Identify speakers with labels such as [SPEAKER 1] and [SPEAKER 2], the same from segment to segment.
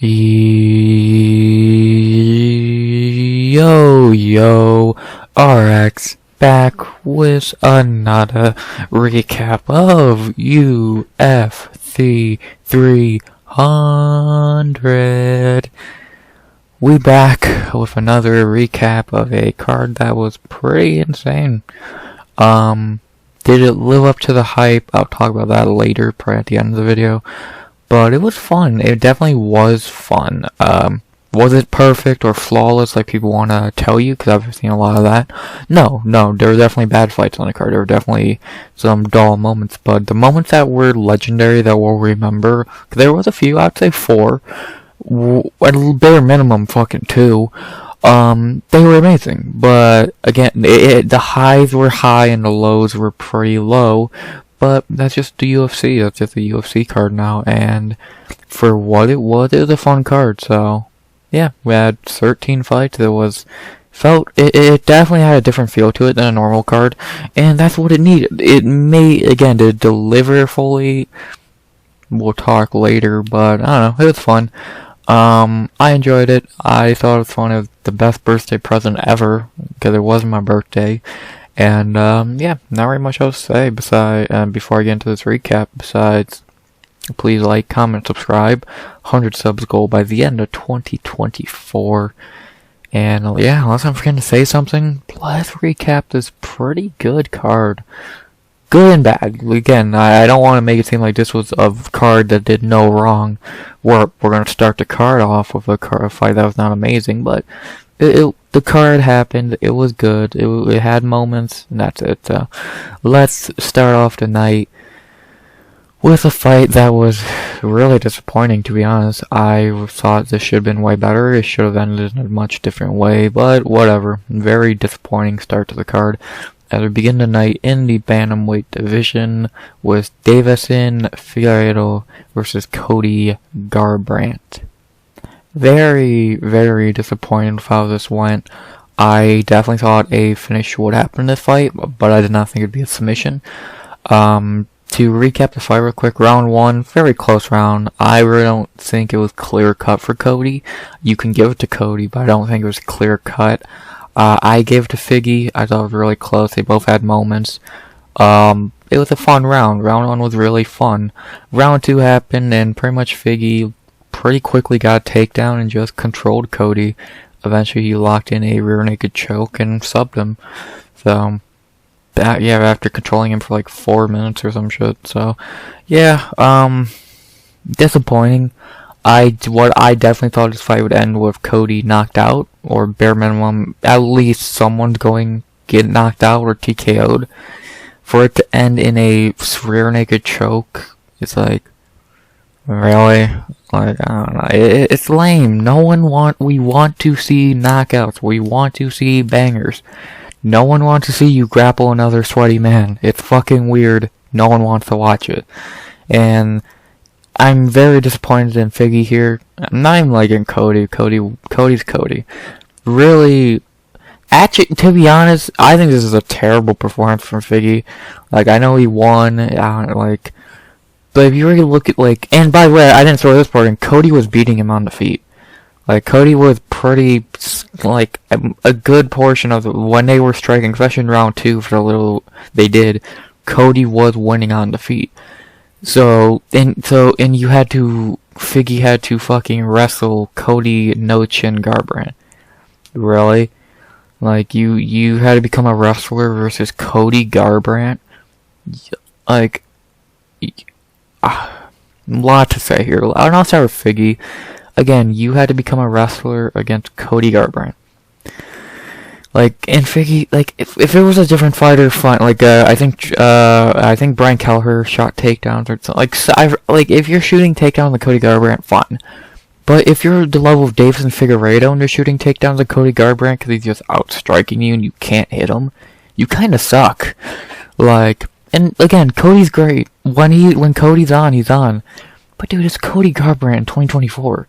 [SPEAKER 1] Yo, RX back with another recap of UFC 300. We back with another recap of a card that was pretty insane. Did it live up to the hype? I'll talk about that later, probably at the end of the video. But it was fun. It definitely was fun. Was it perfect or flawless like people want to tell you? Because I've seen a lot of that. No. There were definitely bad fights on the card. There were definitely some dull moments. But the moments that were legendary that we'll remember, cause there was a few, I'd say 4. At a bare minimum, fucking 2. They were amazing. But again, the highs were high and the lows were pretty low. But that's just the UFC. That's just the UFC card now. And for what it was a fun card. So yeah, we had 13 fights. It definitely had a different feel to it than a normal card, and that's what it needed. It may, again, to deliver fully, we'll talk later, but I don't know, it was fun. I enjoyed it. I thought it was fun. It was the best birthday present ever, because it wasn't my birthday. And, yeah, not very much else to say before I get into this recap, besides, please like, comment, subscribe. 100 subs goal by the end of 2024. And yeah, unless I'm forgetting to say something, let's recap this pretty good card. Good and bad. Again, I don't want to make it seem like this was a card that did no wrong. We're going to start the card off with a fight that was not amazing, but the card happened. It was good. It had moments, and that's it. So let's start off the night with a fight that was really disappointing, to be honest. I thought this should have been way better. It should have ended in a much different way, but whatever. Very disappointing start to the card. As we begin the night in the bantamweight division with Deiveson Figueiredo versus Cody Garbrandt. Very, very disappointed with how this went. I definitely thought a finish would happen in this fight, but I did not think it would be a submission. To recap the fight real quick, round 1, very close round. I really don't think it was clear cut for Cody. You can give it to Cody, but I don't think it was clear cut. I gave it to Figgy. I thought it was really close. They both had moments. It was a fun round. Round 1 was really fun. Round 2 happened, and pretty much Figgy pretty quickly got a takedown and just controlled Cody. Eventually, he locked in a rear naked choke and subbed him. So yeah, after controlling him for like 4 minutes or some shit. So yeah, disappointing. What I definitely thought this fight would end with Cody knocked out, or bare minimum, at least someone's going to get knocked out or TKO'd. For it to end in a rear naked choke, it's like, really? Like, I don't know. It's lame. We want to see knockouts. We want to see bangers. No one wants to see you grapple another sweaty man. It's fucking weird. No one wants to watch it. And I'm very disappointed in Figgy here. I'm not even liking Cody. Cody's Cody. Really, actually, to be honest, I think this is a terrible performance from Figgy. Like, I know he won, but if you were to look at, and by the way, I didn't throw this part in, Cody was beating him on the feet. Like, Cody was pretty, a good portion of when they were striking, especially in round 2 for the little they did, Cody was winning on the feet. And you had to, Figgy had to fucking wrestle Cody no chin Garbrandt. Really? Like, you had to become a wrestler versus Cody Garbrandt? Like, a lot to say here. I'll start with Figgy. Again, you had to become a wrestler against Cody Garbrandt. Like, and Figgy, if it was a different fighter, fine. I think Brian Kelleher shot takedowns or something. If you're shooting takedowns on Cody Garbrandt, fine. But if you're the level of Deiveson Figueiredo and you're shooting takedowns on Cody Garbrandt because he's just outstriking you and you can't hit him, you kind of suck. And again, Cody's great. When Cody's on, he's on. But dude, it's Cody Garbrandt in 2024.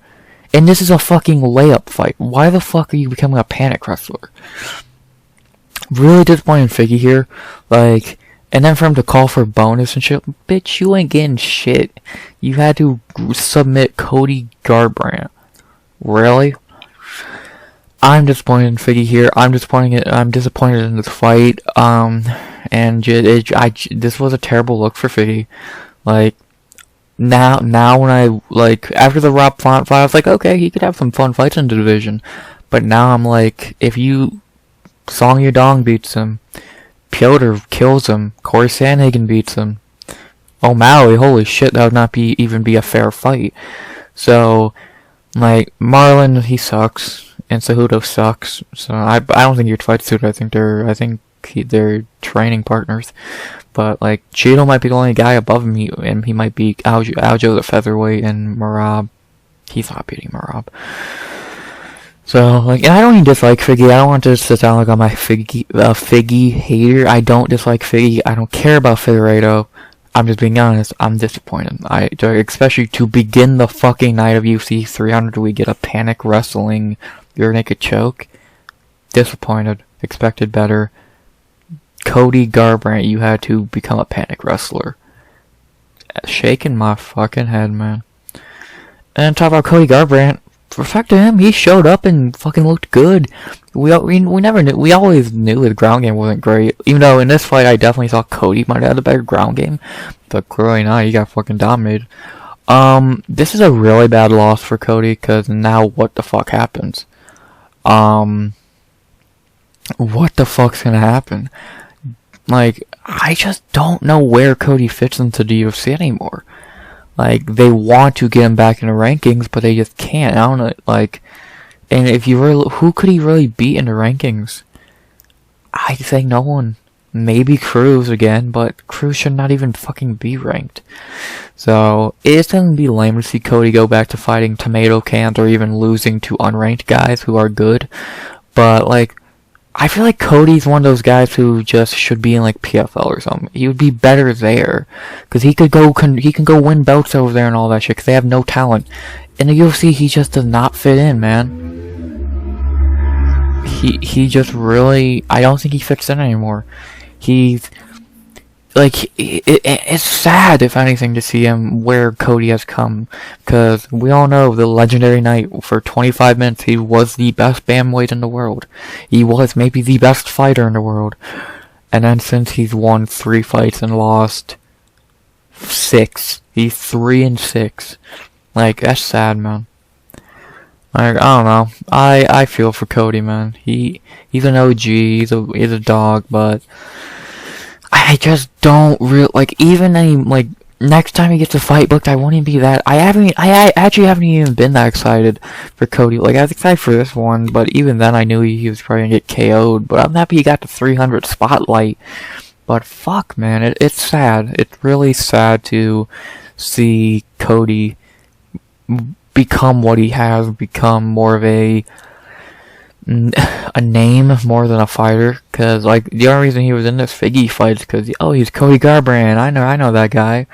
[SPEAKER 1] And this is a fucking layup fight. Why the fuck are you becoming a panic wrestler? Really disappointing Figgy here. And then for him to call for bonus and shit. Bitch, you ain't getting shit. You had to submit Cody Garbrandt. Really? I'm disappointed in Figgy here. I'm disappointed in this fight. This was a terrible look for Figgy. Like, now when I, like, after the Rob Font fight, I was like, okay, he could have some fun fights in the division. But now I'm like, if Song Yadong beats him, Piotr kills him, Corey Sandhagen beats him, O'Malley, holy shit, that would not even be a fair fight. So, like, Marlon, he sucks, and Cejudo sucks. So I don't think you'd fight Cejudo. I think they're training partners. But, like, Cheeto might be the only guy above him, and he might beat Aljo the featherweight, and Merab. He's not beating Merab. So, like, and I don't even dislike Figgy. I don't want this to sound like I'm a Figgy hater. I don't dislike Figgy. I don't care about Figueiredo. I'm just being honest. I'm disappointed. Especially to begin the fucking night of UFC 300, we get a panic wrestling rear naked choke. Disappointed. Expected better. Cody Garbrandt, you had to become a panic wrestler. Shaking my fucking head, man. And talk about Cody Garbrandt. For fact to him, he showed up and fucking looked good. We never knew. We always knew his ground game wasn't great. Even though in this fight, I definitely thought Cody might have had a better ground game, but clearly not. He got fucking dominated. This is a really bad loss for Cody, because now what the fuck happens? What the fuck's gonna happen? Like, I just don't know where Cody fits into the UFC anymore. Like, they want to get him back in the rankings, but they just can't. I don't know, like, and if you really, who could he really beat in the rankings? I'd say no one. Maybe Cruz again, but Cruz should not even fucking be ranked. So, it's gonna be lame to see Cody go back to fighting tomato cans or even losing to unranked guys who are good. But, like, I feel like Cody's one of those guys who just should be in, like, PFL or something. He would be better there, because he can go win belts over there and all that shit, because they have no talent. In the UFC, he just does not fit in, man. He just really, I don't think he fits in anymore. He's, like, it's sad, if anything, to see him where Cody has come, because we all know the legendary night for 25 minutes, he was the best bantamweight in the world. He was maybe the best fighter in the world. And then since he's won 3 fights and lost 6, he's 3-6. Like, that's sad, man. Like, I don't know. I feel for Cody, man. He's an OG, he's a dog, but I just don't really, like, even like, next time he gets a fight booked, I won't even be that, I actually haven't even been that excited for Cody. Like, I was excited for this one, but even then I knew he was probably gonna get KO'd, but I'm happy he got the 300 spotlight. But fuck, man, it's sad. It's really sad to see Cody become what he has, become more of a name more than a fighter, because, like, the only reason he was in this Figgy fight is because, oh, he's Cody Garbrandt, I know that guy.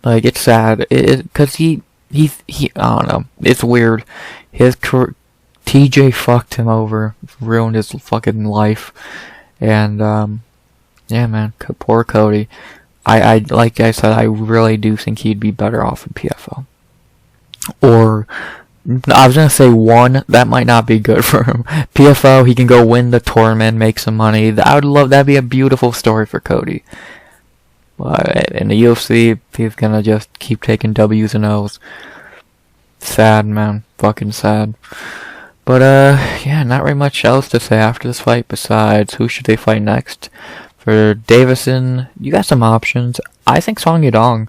[SPEAKER 1] Like, it's sad, because he, I don't know, it's weird. His TJ fucked him over, ruined his fucking life, and, yeah, man, poor Cody. Like I said, I really do think he'd be better off in PFL. Or, I was gonna say that might not be good for him. PFL, he can go win the tournament, make some money. That'd be a beautiful story for Cody. But in the UFC, he's gonna just keep taking W's and O's. Sad, man. Fucking sad. But, yeah, not really much else to say after this fight besides who should they fight next. For Deiveson, you got some options. I think Song Yadong.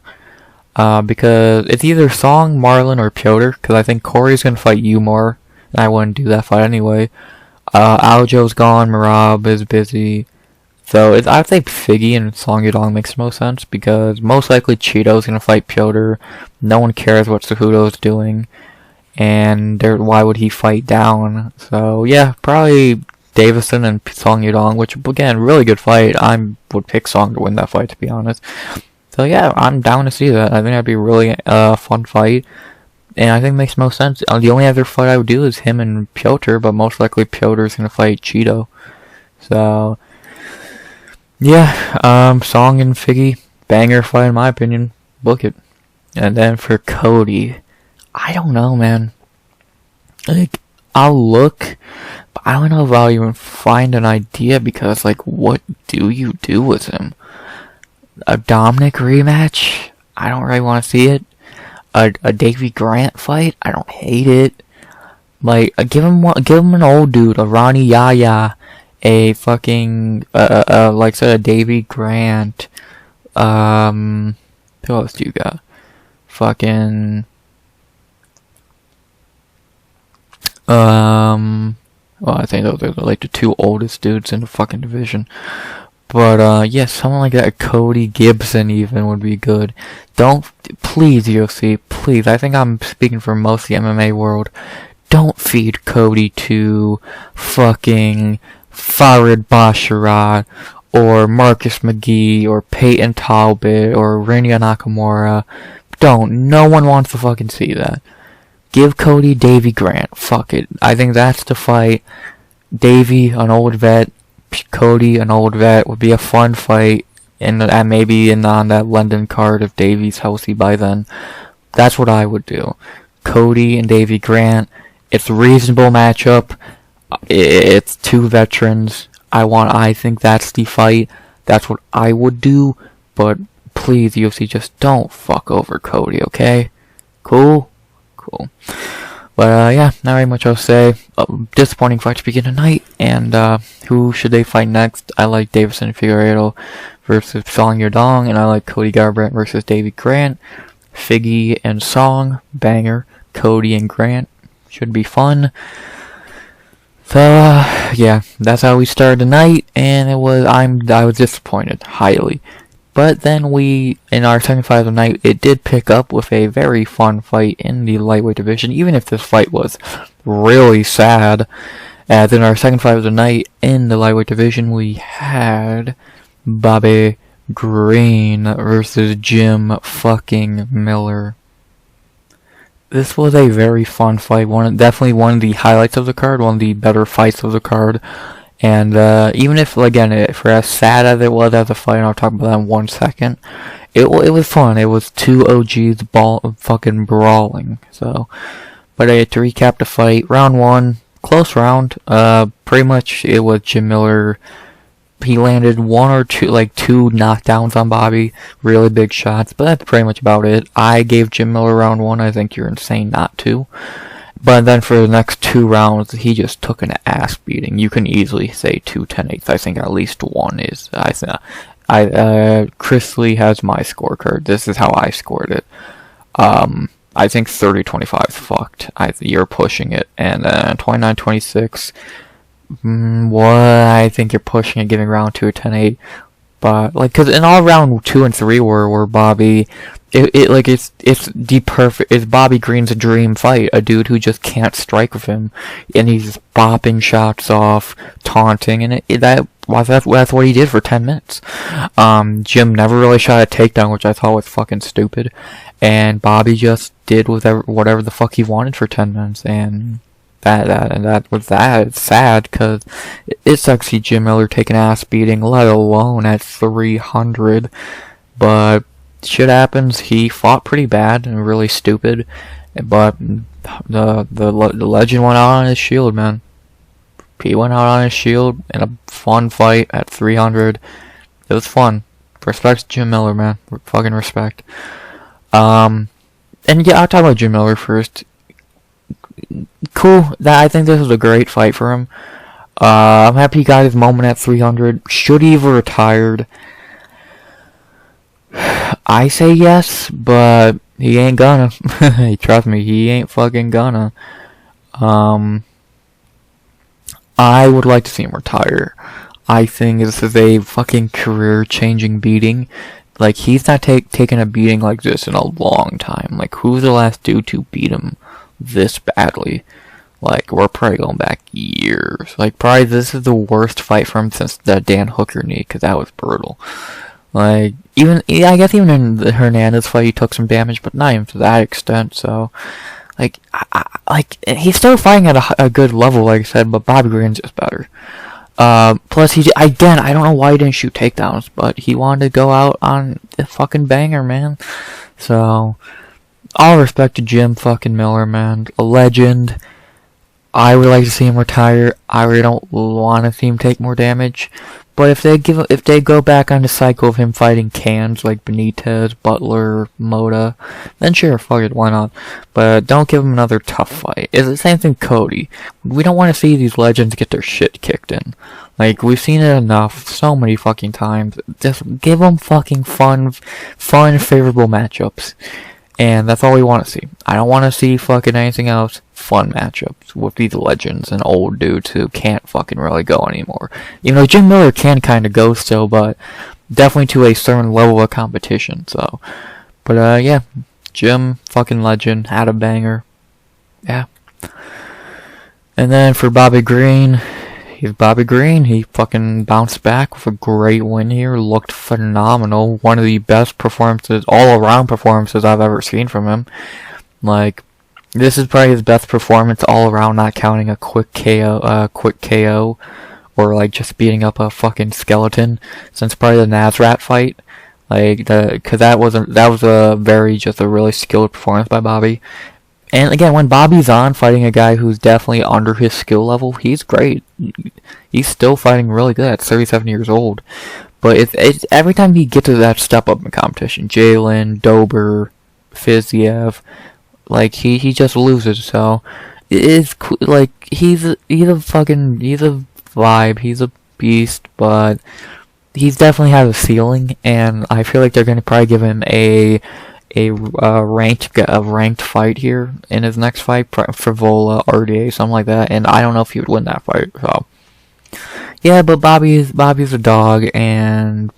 [SPEAKER 1] Because it's either Song, Marlon, or Piotr, because I think Corey's gonna fight you more, and I wouldn't do that fight anyway. Aljo's gone, Merab is busy, so I'd say Figgy and Song Yadong makes the most sense, because most likely Cheeto's gonna fight Piotr, no one cares what Cejudo's doing, and why would he fight down? So yeah, probably Deiveson and Song Yadong, which, again, really good fight. I would pick Song to win that fight, to be honest. So yeah, I'm down to see that. I think that'd be a really fun fight, and I think it makes most sense. The only other fight I would do is him and Piotr, but most likely Piotr's gonna fight Cheeto. So yeah, Song and Figgy, banger fight in my opinion. Book it. And then for Cody, I don't know, man. Like, I'll look, but I don't know if I'll even find an idea, because, like, what do you do with him? A Dominic rematch? I don't really want to see it. A Davy Grant fight? I don't hate it. Like, give him an old dude, a Ronnie Yaya, a fucking, like I said, a Davy Grant. Who else do you got? Fucking, well, I think those are like the two oldest dudes in the fucking division. But, yeah, someone like that, Cody Gibson even would be good. Please, UFC, please, I think I'm speaking for most of the MMA world. Don't feed Cody to fucking Farid Basharat, or Marcus McGee, or Peyton Talbot, or Rinya Nakamura. Don't. No one wants to fucking see that. Give Cody Davy Grant. Fuck it. I think that's the fight. Davy, an old vet. Cody, an old vet, would be a fun fight. And maybe on that London card if Davy's healthy by then. That's what I would do. Cody and Davy Grant. It's a reasonable matchup. It's two veterans. I think that's the fight. That's what I would do. But please, UFC, just don't fuck over Cody, okay? Cool? Cool. But, yeah, not very much I'll say. Disappointing fight to begin tonight. And, who should they fight next? I like Deiveson and Figueiredo versus Song Yadong. And I like Cody Garbrandt versus Davy Grant. Figgy and Song, banger. Cody and Grant, should be fun. So, yeah, that's how we started tonight. And I was disappointed, highly. But then in our second fight of the night, it did pick up with a very fun fight in the lightweight division, even if this fight was really sad. As in our second fight of the night in the lightweight division, we had Bobby Green versus Jim fucking Miller. This was a very fun fight. Definitely one of the highlights of the card, one of the better fights of the card. And even if, again, for as sad as it was as a fight, and I'll talk about that in 1 second, it was fun. It was two OGs fucking brawling. So, but to recap the fight, round one, close round. Pretty much it was Jim Miller. He landed one or two knockdowns on Bobby, really big shots, but that's pretty much about it. I gave Jim Miller round one. I think you're insane not to. But then for the next two rounds, he just took an ass beating. You can easily say 2 10-8s. I think at least one is. Chris Lee has my scorecard. This is how I scored it. I think 30-25 is fucked. You're pushing it. And 29-26, I think you're pushing it, giving round 2 a 10-8. But, like, cause in all round 2 and 3 were Bobby, it's Bobby Green's dream fight, a dude who just can't strike with him, and he's just bopping shots off, taunting, and that's what he did for 10 minutes. Jim never really shot a takedown, which I thought was fucking stupid, and Bobby just did whatever the fuck he wanted for 10 minutes, and that was that. It's sad, because it sucks to see Jim Miller take an ass beating, let alone at 300, but shit happens. He fought pretty bad and really stupid, but the legend went out on his shield, man. He went out on his shield in a fun fight at 300. It was fun. Respect to Jim Miller, man. Fucking respect. And yeah, I'll talk about Jim Miller first. Cool. I think this was a great fight for him. I'm happy he got his moment at 300. Should he have retired? I say yes, but he ain't gonna. Trust me, he ain't fucking gonna. I would like to see him retire. I think this is a fucking career-changing beating. Like, he's not taking a beating like this in a long time. Like, who's the last dude to beat him this badly? Like, we're probably going back years. Like, probably this is the worst fight for him since the Dan Hooker knee, because that was brutal. Like, I guess even in the Hernandez fight he took some damage, but not even to that extent, so, like, he's still fighting at a good level, like I said, but Bobby Green's just better. Plus, I don't know why he didn't shoot takedowns, but he wanted to go out on a fucking banger, man. So, all respect to Jim fucking Miller, man. A legend. I would like to see him retire. I really don't want to see him take more damage. But if they go back on the cycle of him fighting cans like Benitez, Butler, Moda, then sure, fuck it, why not? But don't give him another tough fight. It's the same thing Cody. We don't want to see these legends get their shit kicked in. Like, we've seen it enough, so many fucking times. Just give them fucking fun, favorable matchups. And that's all we want to see. I don't want to see fucking anything else. Fun matchups with these legends and old dudes who can't fucking really go anymore. Even though Jim Miller can kind of go still, but definitely to a certain level of competition. So, but yeah, Jim, fucking legend, had a banger. Yeah. And then for Bobby Green, he's Bobby Green. He fucking bounced back with a great win here. Looked phenomenal. One of the best performances, all-around performances I've ever seen from him. Like, this is probably his best performance all around, not counting a quick KO, or like just beating up a fucking skeleton since probably the Nasrat fight. Like, cause that was a really skilled performance by Bobby. And again, when Bobby's on fighting a guy who's definitely under his skill level, he's great. He's still fighting really good at 37 years old. But it's every time he gets to that step up in competition, Jalin, Dober, Fiziev, like he just loses. So it is like he's a vibe, he's a beast, but he's definitely has a ceiling, and I feel like they're gonna probably give him a ranked fight here in his next fight, Frivola, RDA, something like that, and I don't know if he would win that fight. So yeah, but Bobby's a dog, and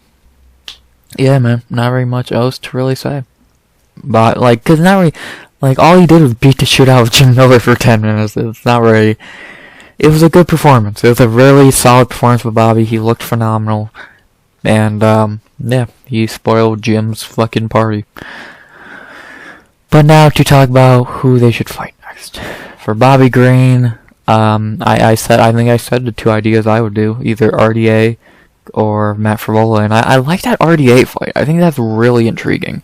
[SPEAKER 1] yeah, man, not very much else to really say. But like, cause not really, like all he did was beat the shit out of Jim Miller for 10 minutes. It's not really. It was a good performance. It was a really solid performance with Bobby. He looked phenomenal, and yeah, he spoiled Jim's fucking party. But now to talk about who they should fight next. For Bobby Green, I think I said the two ideas I would do, either RDA or Matt Frivola, and I like that RDA fight. I think that's really intriguing.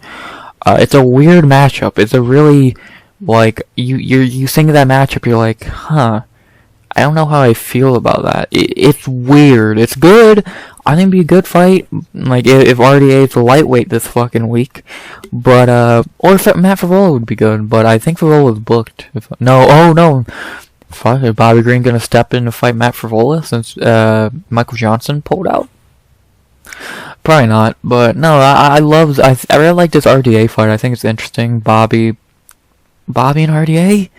[SPEAKER 1] It's a weird matchup. It's a really, like, you think of that matchup, you're like, huh, I don't know how I feel about that. It's weird. It's good. I think it'd be a good fight. Like, if RDA is a lightweight this fucking week. But, or if Matt Frivola would be good. But I think Frivola is booked. No. Fuck, is Bobby Green gonna step in to fight Matt Frivola since, Michael Johnson pulled out? Probably not. But, no, I really like this RDA fight. I think it's interesting. Bobby and RDA?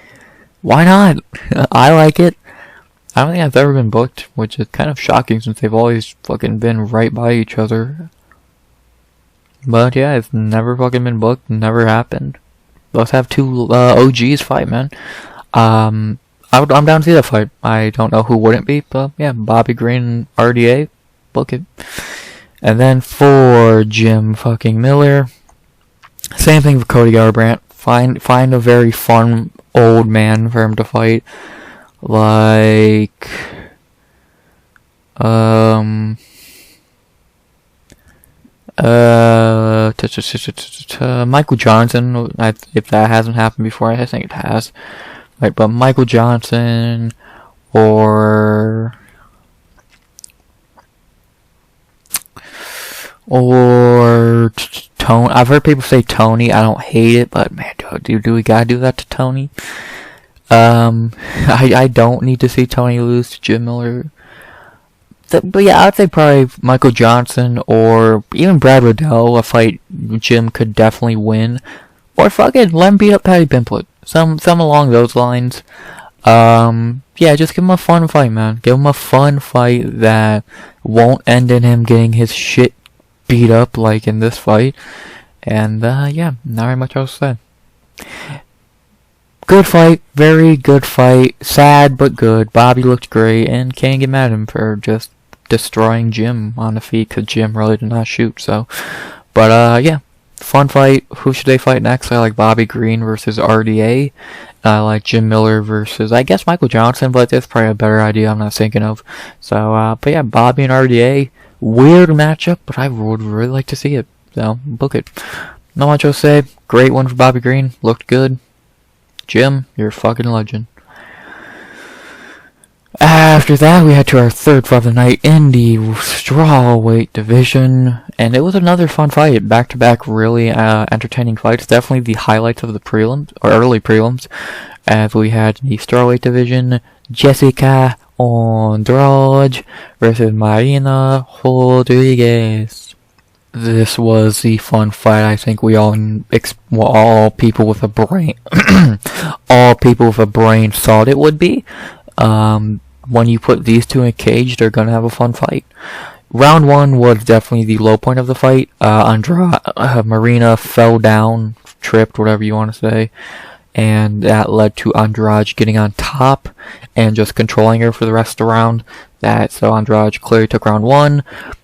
[SPEAKER 1] Why not? I like it. I don't think I've ever been booked, which is kind of shocking since they've always fucking been right by each other. But yeah, it's never fucking been booked, never happened. Let's have two OGs fight, man. I'm down to see that fight. I don't know who wouldn't be, but yeah, Bobby Green, RDA, book it. And then for Jim fucking Miller, same thing for Cody Garbrandt. Find a very fun old man for him to fight. Like, Michael Johnson, if that hasn't happened before, I think it has. Like, but Michael Johnson, or Tony. I've heard people say Tony. I don't hate it, but man, do we gotta do that to Tony? I don't need to see Tony lose to Jim Miller. But yeah, I'd say probably Michael Johnson or even Brad Riddell, a fight Jim could definitely win. Or fucking let him beat up Paddy Pimblett. Some along those lines. Yeah, just give him a fun fight, man. Give him a fun fight that won't end in him getting his shit beat up like in this fight. And yeah, not very much else to say. Good fight, very good fight. Sad but good. Bobby looked great, and can't get mad at him for just destroying Jim on the feet because Jim really did not shoot. So, but yeah, fun fight. Who should they fight next? I like Bobby Green versus RDA. I like Jim Miller versus, I guess, Michael Johnson, but that's probably a better idea I'm not thinking of. So, but yeah, Bobby and RDA, weird matchup, but I would really like to see it. So, book it. Not much else to say. Great one for Bobby Green. Looked good. Jim, you're a fucking legend. After that, we had to our third fight of the night in the strawweight division, and it was another fun fight. Back-to-back, really entertaining fights. Definitely the highlights of the prelims, or early prelims, as we had the strawweight division, Jéssica Andrade versus Marina Rodriguez. This was the fun fight. I think we all people with a brain, all people with a brain thought it would be. When you put these two in a cage, they're gonna have a fun fight. Round 1 was definitely the low point of the fight. Marina fell down, tripped, whatever you want to say, and that led to Andrade getting on top and just controlling her for the rest of the round. So Andrade clearly took round 1.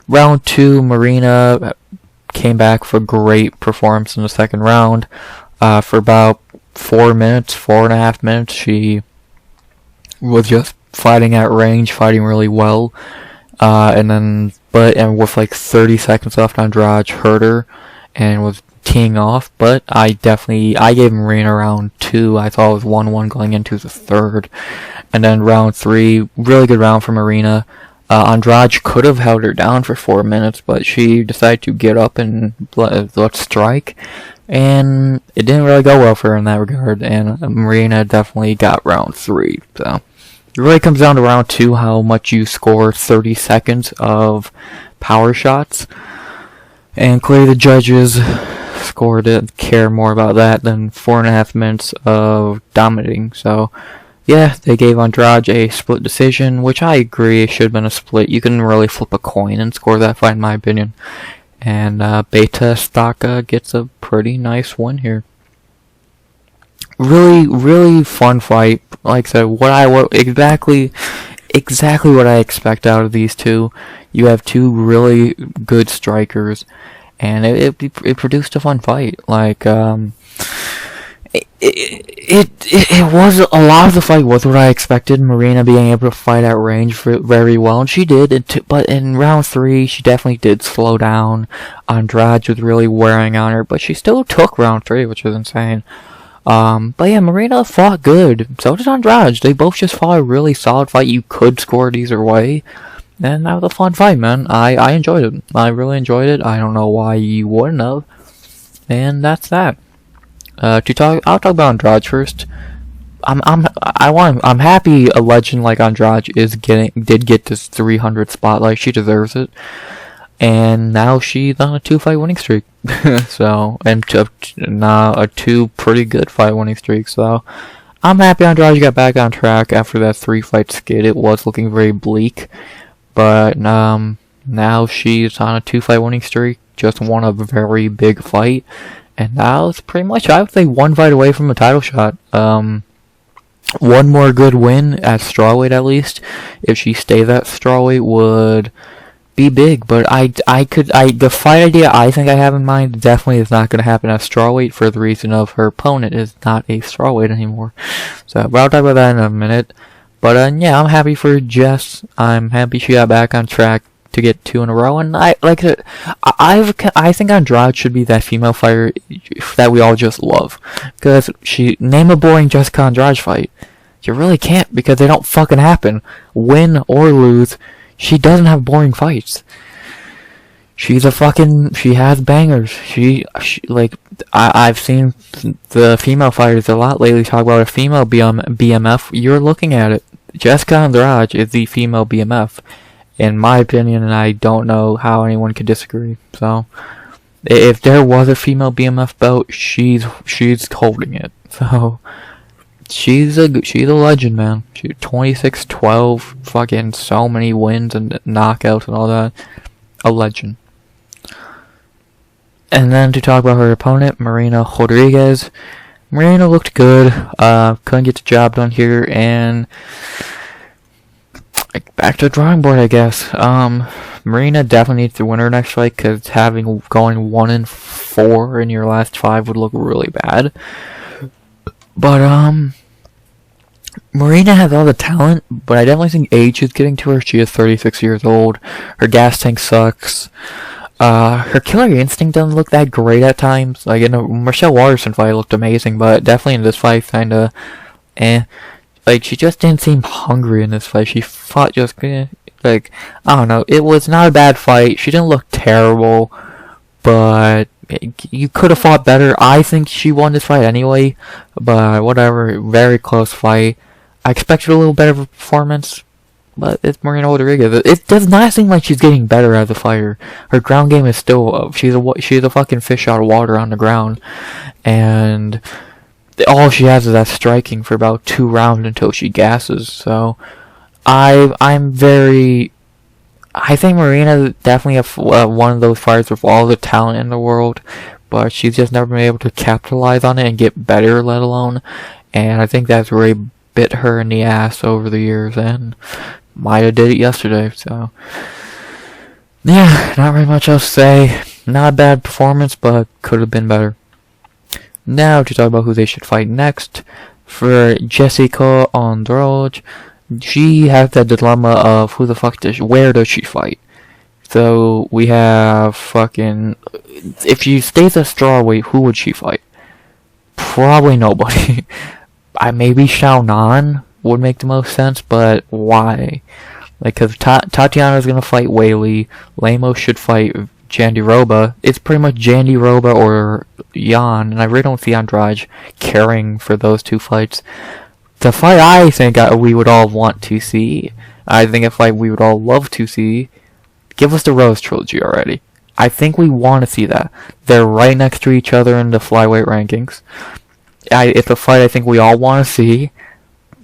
[SPEAKER 1] Round 2, Marina came back for a great performance in the second round. For about 4.5 minutes, she was just fighting at range, fighting really well. And with like 30 seconds left, Andrade hurt her and was teeing off. But I gave Marina round 2. I thought it was 1-1 going into the third. And then round 3, really good round for Marina. Andrade could have held her down for 4 minutes, but she decided to get up and let's strike. And it didn't really go well for her in that regard. And Marina definitely got round 3. So it really comes down to round 2, how much you score 30 seconds of power shots. And clearly the judges didn't care more about that than 4.5 minutes of dominating. So yeah, they gave Andrade a split decision, which I agree it should have been a split. You can really flip a coin and score that fight, in my opinion. And Beta Staka gets a pretty nice win here. Really, really fun fight. Like I said, exactly what I expect out of these two. You have two really good strikers, and it produced a fun fight. Like it was, a lot of the fight was what I expected. Marina being able to fight at range very well, and she did. But in round 3, she definitely did slow down. Andrade was really wearing on her, but she still took round 3, which was insane. But yeah, Marina fought good. So did Andrade. They both just fought a really solid fight. You could score it either way. And that was a fun fight, man. I enjoyed it. I really enjoyed it. I don't know why you wouldn't have. And that's that. I'll talk about Andrade first. I'm happy a legend like Andrade did get this 300 spotlight. She deserves it. And now she's on a 2-fight winning streak. So, and now a 2 pretty good fight winning streak. So, I'm happy Andrade got back on track after that 3-fight skid. It was looking very bleak. But, now she's on a 2-fight winning streak. Just won a very big fight. And now it's pretty much, I would say, 1 fight away from a title shot. One more good win at strawweight at least. If she stays at strawweight would be big, but the fight idea I think I have in mind definitely is not going to happen at strawweight for the reason of her opponent is not a strawweight anymore. So, but I'll talk about that in a minute. But yeah, I'm happy for Jess. I'm happy she got back on track to get 2 in a row, and I think Andrade should be that female fighter that we all just love, because name a boring Jessica Andrade fight. You really can't, because they don't fucking happen. Win or lose, she doesn't have boring fights. She has bangers. I've seen the female fighters a lot lately talk about a female BMF. You're looking at it. Jessica Andrade is the female BMF. In my opinion, and I don't know how anyone could disagree. So, if there was a female BMF belt, she's holding it. So, she's a legend, man. She's 26-12, fucking so many wins and knockouts and all that. A legend. And then to talk about her opponent, Marina Rodriguez. Marina looked good. Couldn't get the job done here, and back to the drawing board, I guess. Marina definitely needs to win her next fight, because going 1-4 in your last 5 would look really bad. But Marina has all the talent, but I definitely think age is getting to her. She is 36 years old. Her gas tank sucks. Her killer instinct doesn't look that great at times. Like in the Michelle Waterson fight, it looked amazing, but definitely in this fight, kinda eh. like, she just didn't seem hungry in this fight. She fought just, like, I don't know. It was not a bad fight. She didn't look terrible, but you could have fought better. I think she won this fight anyway, but whatever. Very close fight. I expected a little better of a performance, but it's Marina Rodriguez. It does not seem like she's getting better as a fighter. Her ground game is still, she's a fucking fish out of water on the ground, and all she has is that striking for about 2 rounds until she gasses. So I think Marina definitely one of those fighters with all the talent in the world, but she's just never been able to capitalize on it and get better, let alone. And I think that's really bit her in the ass over the years, and Maya did it yesterday. So yeah, not very much else to say. Not a bad performance, but could have been better. Now to talk about who they should fight next. For Jéssica Andrade, she has that dilemma of where does she fight? So we have fucking, if she stays a strawweight, who would she fight? Probably nobody. Maybe Xiaonan would make the most sense, but why? Like, cause Tatiana's gonna fight Weili, Lemos should fight Jandiroba. It's pretty much Jandiroba or Jan, and I really don't see Andrade caring for those 2 fights. The fight I think we would all want to see, I think a fight we would all love to see, give us the Rose Trilogy already. I think we want to see that. They're right next to each other in the flyweight rankings. It's a fight I think we all want to see.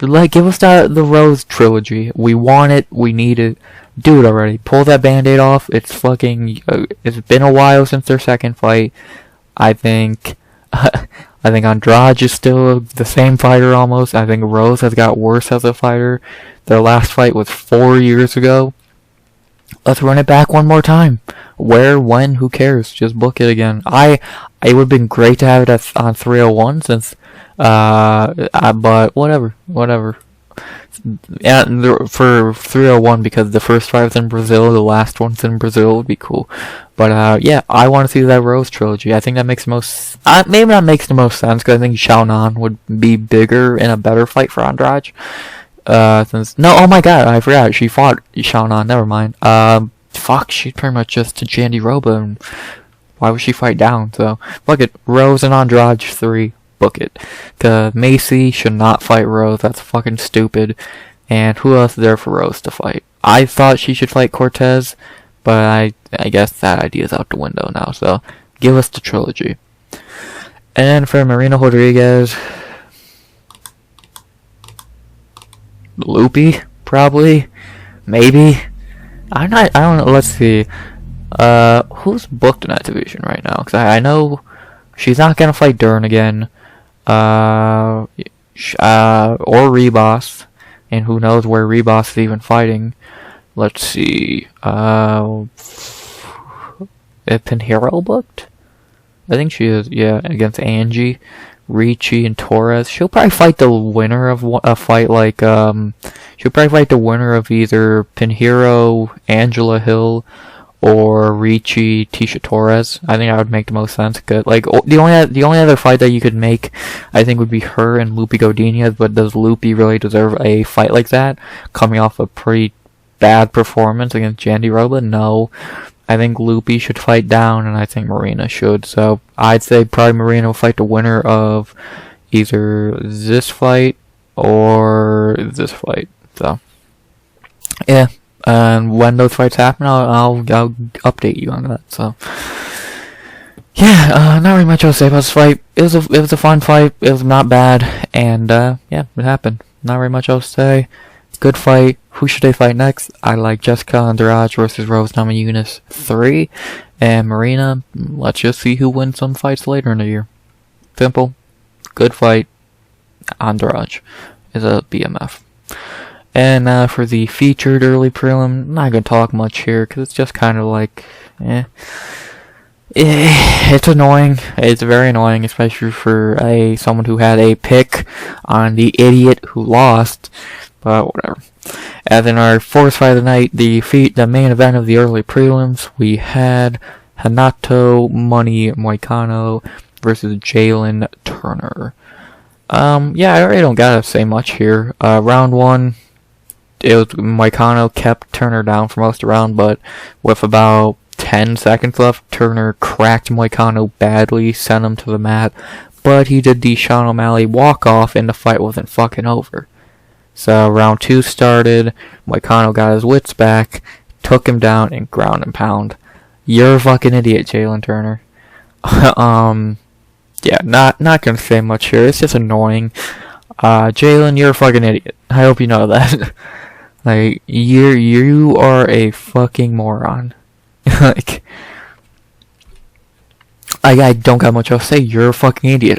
[SPEAKER 1] Like, give us the Rose Trilogy. We want it. We need it. Do it already. Pull that Band-Aid off. It's fucking. It's been a while since their second fight. I think Andrade is still the same fighter almost. I think Rose has got worse as a fighter. Their last fight was 4 years ago. Let's run it back one more time. Where, when, who cares? Just book it again. It would have been great to have it on 301 since, but whatever. And for 301, because the first fight was in Brazil, the last one's in Brazil, would be cool. But yeah, I want to see that Rose Trilogy. I think that makes the most, maybe not makes the most sense, because I think Xiaonan would be bigger and a better fight for Andrade. Oh my god, I forgot, she fought Xiaonan, never mind. She's pretty much just Jandiroba, and why would she fight down? So, fuck it, Rose and Andrade 3, book it. Cause Macy should not fight Rose, that's fucking stupid. And who else is there for Rose to fight? I thought she should fight Cortez, but I guess that idea's out the window now, so give us the trilogy. And for Marina Rodriguez, Loopy, probably, maybe. I don't know. Let's see. Who's booked in that division right now? Because I know she's not gonna fight Dern again. Or Rebos, and who knows where Rebos is even fighting. Let's see. Is Pinheiro booked? I think she is. Yeah, against Angie, Ricci, and Torres. She'll probably fight the winner of a fight like she'll probably fight the winner of either Pinheiro, Angela Hill, or Ricci, Tisha Torres. I think that would make the most sense. Good. Like the only other fight that you could make, I think, would be her and Lupi Godinez. But does Lupi really deserve a fight like that? Coming off a pretty bad performance against Jandiroba? No. I think Lupi should fight down, and I think Marina should. So I'd say probably Marina will fight the winner of either this fight or this fight. So yeah, and when those fights happen, I'll update you on that. So yeah, not really much else to say about this fight. It was a fun fight. It was not bad, and yeah, it happened. Not really much else to say. Good fight. Who should they fight next? I like Jéssica Andrade versus Rose Namajunas 3. And Marina, let's just see who wins some fights later in the year. Simple. Good fight. Andrade is a BMF. And for the featured early prelim, I'm not going to talk much here because it's just kind of like, it's annoying. It's very annoying, especially for someone who had a pick on the idiot who lost. But whatever. As in our fourth fight of the night, the main event of the early prelims, we had Renato Moicano versus Jalin Turner. Yeah, I really don't gotta say much here. Round 1, it was Moicano kept Turner down for most of the round, but with about 10 seconds left, Turner cracked Moicano badly, sent him to the mat, but he did the Sean O'Malley walk-off and the fight wasn't fucking over. So round 2 started, Moicano got his wits back, took him down, and ground and pound. You're a fucking idiot, Jalin Turner. Yeah, not gonna say much here, it's just annoying. Jalin, you're a fucking idiot. I hope you know that. Like, you are a fucking moron. Like, I don't got much else to say. You're a fucking idiot.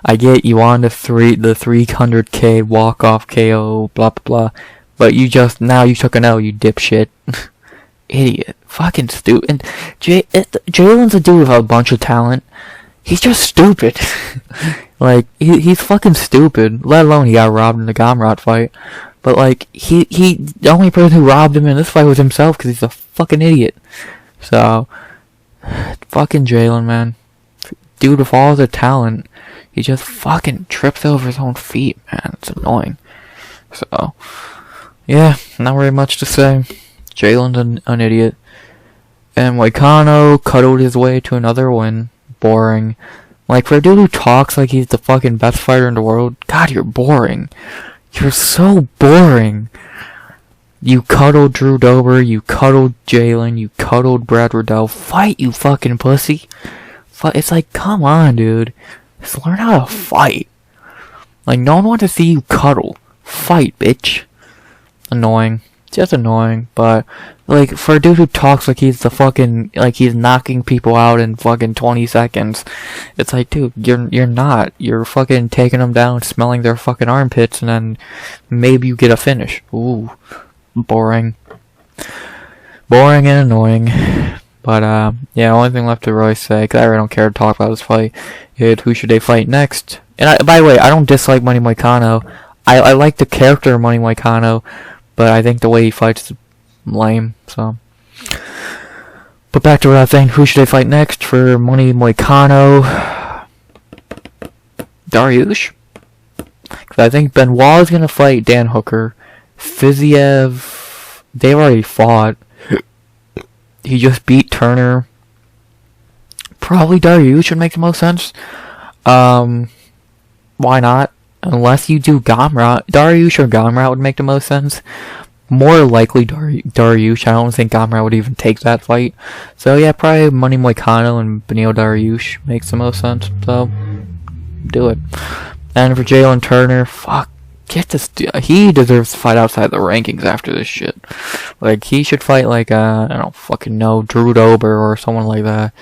[SPEAKER 1] I get you on the 300k walk-off KO, blah, blah, blah. But now you took an L, you dipshit. Idiot. Fucking stupid. Jalen's a dude with a bunch of talent. He's just stupid. Like, he's fucking stupid. Let alone he got robbed in the Garbrandt fight. But, like, the only person who robbed him in this fight was himself because he's a fucking idiot. So, fucking Jalin, man. Dude with all the talent, he just fucking trips over his own feet, man. It's annoying. So, yeah, not very much to say. Jalen's an idiot. And Moicano cuddled his way to another win. Boring. Like, for a dude who talks like he's the fucking best fighter in the world, God, you're boring. You're so boring. You cuddled Drew Dober, you cuddled Jalin, you cuddled Brad Riddell. Fight, you fucking pussy. It's like, come on, dude. Just learn how to fight. Like, no one wants to see you cuddle. Fight, bitch. Annoying. Just annoying, but, like, for a dude who talks like he's the fucking, like he's knocking people out in fucking 20 seconds, it's like, dude, you're not. You're fucking taking them down, smelling their fucking armpits, and then maybe you get a finish. Ooh. Boring. Boring and annoying. But, yeah, only thing left to really say, because I really don't care to talk about this fight, is who should they fight next. And, by the way, I don't dislike Money Moicano. I like the character of Money Moicano, but I think the way he fights is lame, so. But back to what I was saying, who should they fight next for Money Moicano? Dariush? Because I think Benoit is going to fight Dan Hooker. Fiziev, they already fought. He just beat Turner. Probably Dariush would make the most sense. Why not? Unless you do Garbrandt. Dariush or Garbrandt would make the most sense. More likely Dariush. I don't think Garbrandt would even take that fight. So yeah, probably Money Moicano and Beneil Dariush makes the most sense. So, do it. And for Jalin Turner, fuck. Get this. He deserves to fight outside the rankings after this shit. Like, he should fight like, I don't fucking know, Drew Dober or someone like that.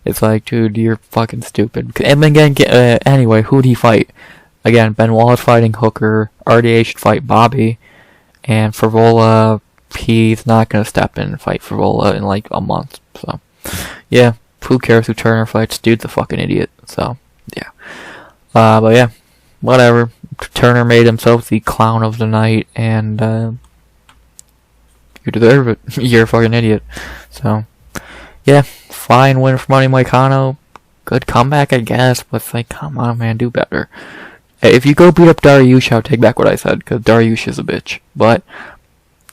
[SPEAKER 1] It's like, dude, you're fucking stupid. And again, anyway, who'd he fight? Again, Benoit fighting Hooker. RDA should fight Bobby. And Favola, he's not going to step in and fight Favola in like a month. So, yeah. Who cares who Turner fights? Dude's a fucking idiot. So, yeah. But yeah. Whatever. Turner made himself the clown of the night. And, you deserve it. You're a fucking idiot. So, yeah. Fine win for Money Moicano. Good comeback, I guess. But it's like, come on, man. Do better. If you go beat up Dariush, I'll take back what I said, because Dariush is a bitch. But,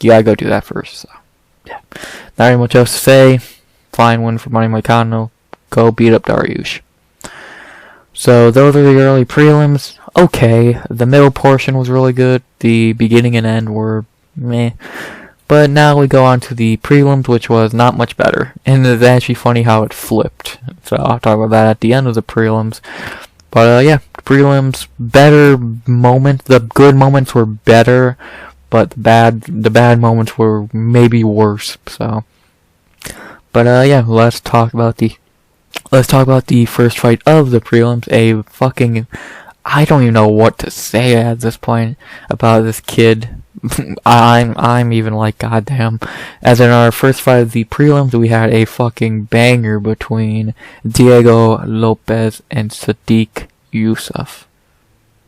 [SPEAKER 1] you gotta go do that first, so, yeah. Not very much else to say. Fine win for Money Moicano. Go beat up Dariush. So, those are the early prelims. Okay, the middle portion was really good. The beginning and end were meh. But now we go on to the prelims, which was not much better. And it's actually funny how it flipped. So, I'll talk about that at the end of the prelims. But, yeah, prelims, better moment. The good moments were better, but the bad moments were maybe worse, so. But, yeah, let's talk about the first fight of the prelims. A fucking, I don't even know what to say at this point about this kid. I'm even like, goddamn. As in our first fight of the prelims, we had a fucking banger between Diego Lopes and Sodiq Yusuff.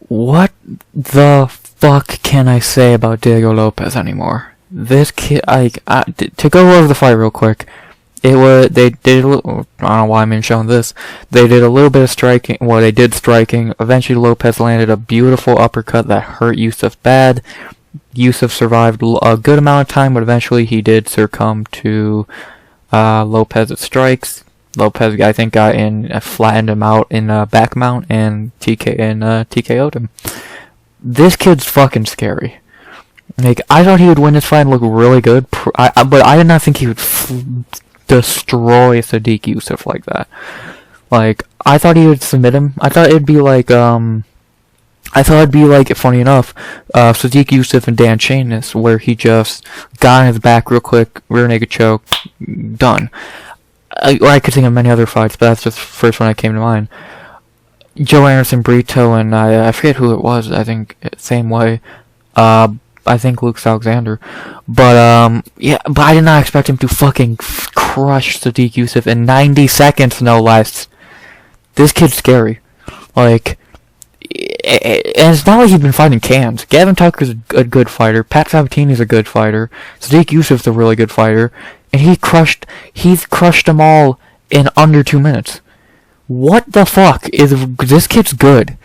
[SPEAKER 1] What the fuck can I say about Diego Lopes anymore? This kid, to go over the fight real quick, they did a little, I don't know why I'm showing this. They did a little bit of striking. Well, they did striking. Eventually, Lopes landed a beautiful uppercut that hurt Yusuff bad. Yusuff survived a good amount of time, but eventually he did succumb to Lopes' strikes. Lopes, I think, flattened him out in back mount and TKO'd him. This kid's fucking scary. Like, I thought he would win this fight and look really good, but I did not think he would destroy Sodiq Yusuff like that. Like, I thought he would submit him. I thought it'd be like, funny enough, Sodiq Yusuff and Dan Chainus, where he just got on his back real quick, rear naked choke, done. I could think of many other fights, but that's just the first one that came to mind. Joe Anderson Brito and I forget who it was. I think same way. I think Luke Alexander, but yeah, but I did not expect him to fucking crush Sodiq Yusuff in 90 seconds, no less. This kid's scary. Like, and it's not like he's been fighting cans. Gavin Tucker's a good fighter. Pat Sabatini's a good fighter. Sodiq Yusuff's a really good fighter, and he's crushed them all in under 2 minutes. What the fuck is this kid's good?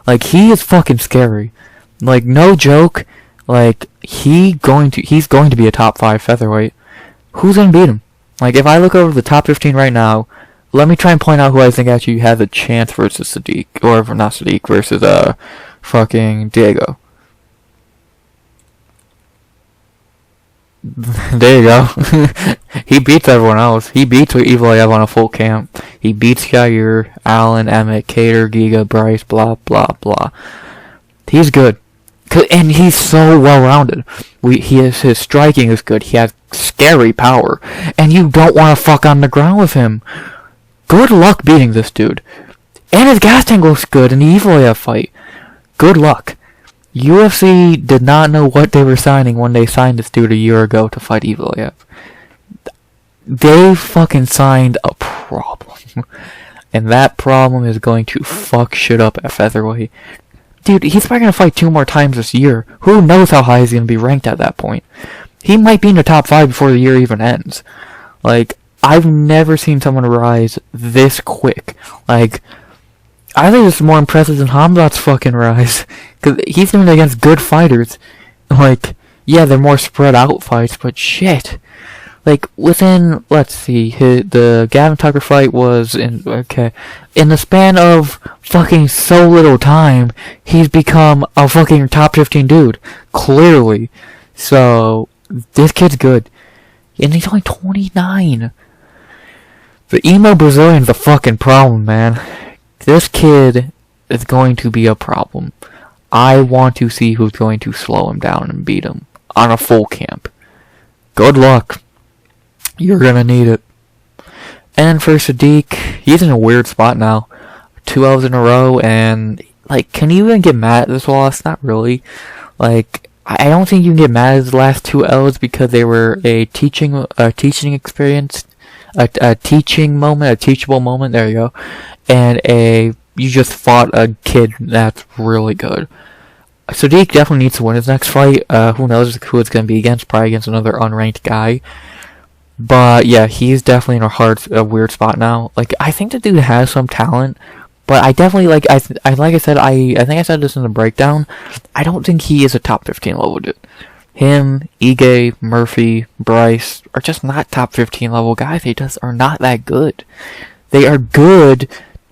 [SPEAKER 1] Like, he is fucking scary. Like, no joke. Like, he's going to be a top 5 featherweight. Who's gonna beat him? Like, if I look over the top 15 right now, let me try and point out who I think actually has a chance versus Sodiq, or not Sodiq, versus fucking Diego. There you go. He beats everyone else. He beats Evloev on a full camp. He beats Jair, Allen, Emmett, Kattar, Giga, Bryce, blah blah blah. He's good. And he's so well-rounded. His striking is good. He has scary power. And you don't want to fuck on the ground with him. Good luck beating this dude. And his gas tank looks good in the Evloev fight. Good luck. UFC did not know what they were signing when they signed this dude a year ago to fight Evloev. They fucking signed a problem. And that problem is going to fuck shit up at featherweight. Dude, he's probably going to fight 2 more times this year. Who knows how high he's going to be ranked at that point. He might be in the top 5 before the year even ends. Like, I've never seen someone rise this quick. Like, I think it's more impressive than Hamzat's fucking rise. Because he's doing it against good fighters. Like, yeah, they're more spread out fights, but shit. Like, within, let's see, the Gavin Tucker fight was in the span of fucking so little time, he's become a fucking top 15 dude. Clearly. So, this kid's good. And he's only 29. The emo Brazilian's a fucking problem, man. This kid is going to be a problem. I want to see who's going to slow him down and beat him on a full camp. Good luck. You're gonna need it. And for Sodiq, he's in a weird spot now. 2 L's in a row, and, like, can you even get mad at this loss? Not really. Like, I don't think you can get mad at his last 2 L's because they were a teaching experience, a teaching moment, a teachable moment, there you go, and you just fought a kid that's really good. Sodiq definitely needs to win his next fight. Who knows who it's gonna be against, probably against another unranked guy. But yeah, he's definitely in a weird spot now. Like, I think the dude has some talent, but I definitely I think I said this in the breakdown. I don't think he is a top 15 level dude. Him, Ige, Murphy, Bryce are just not top 15 level guys. They just are not that good. They are good,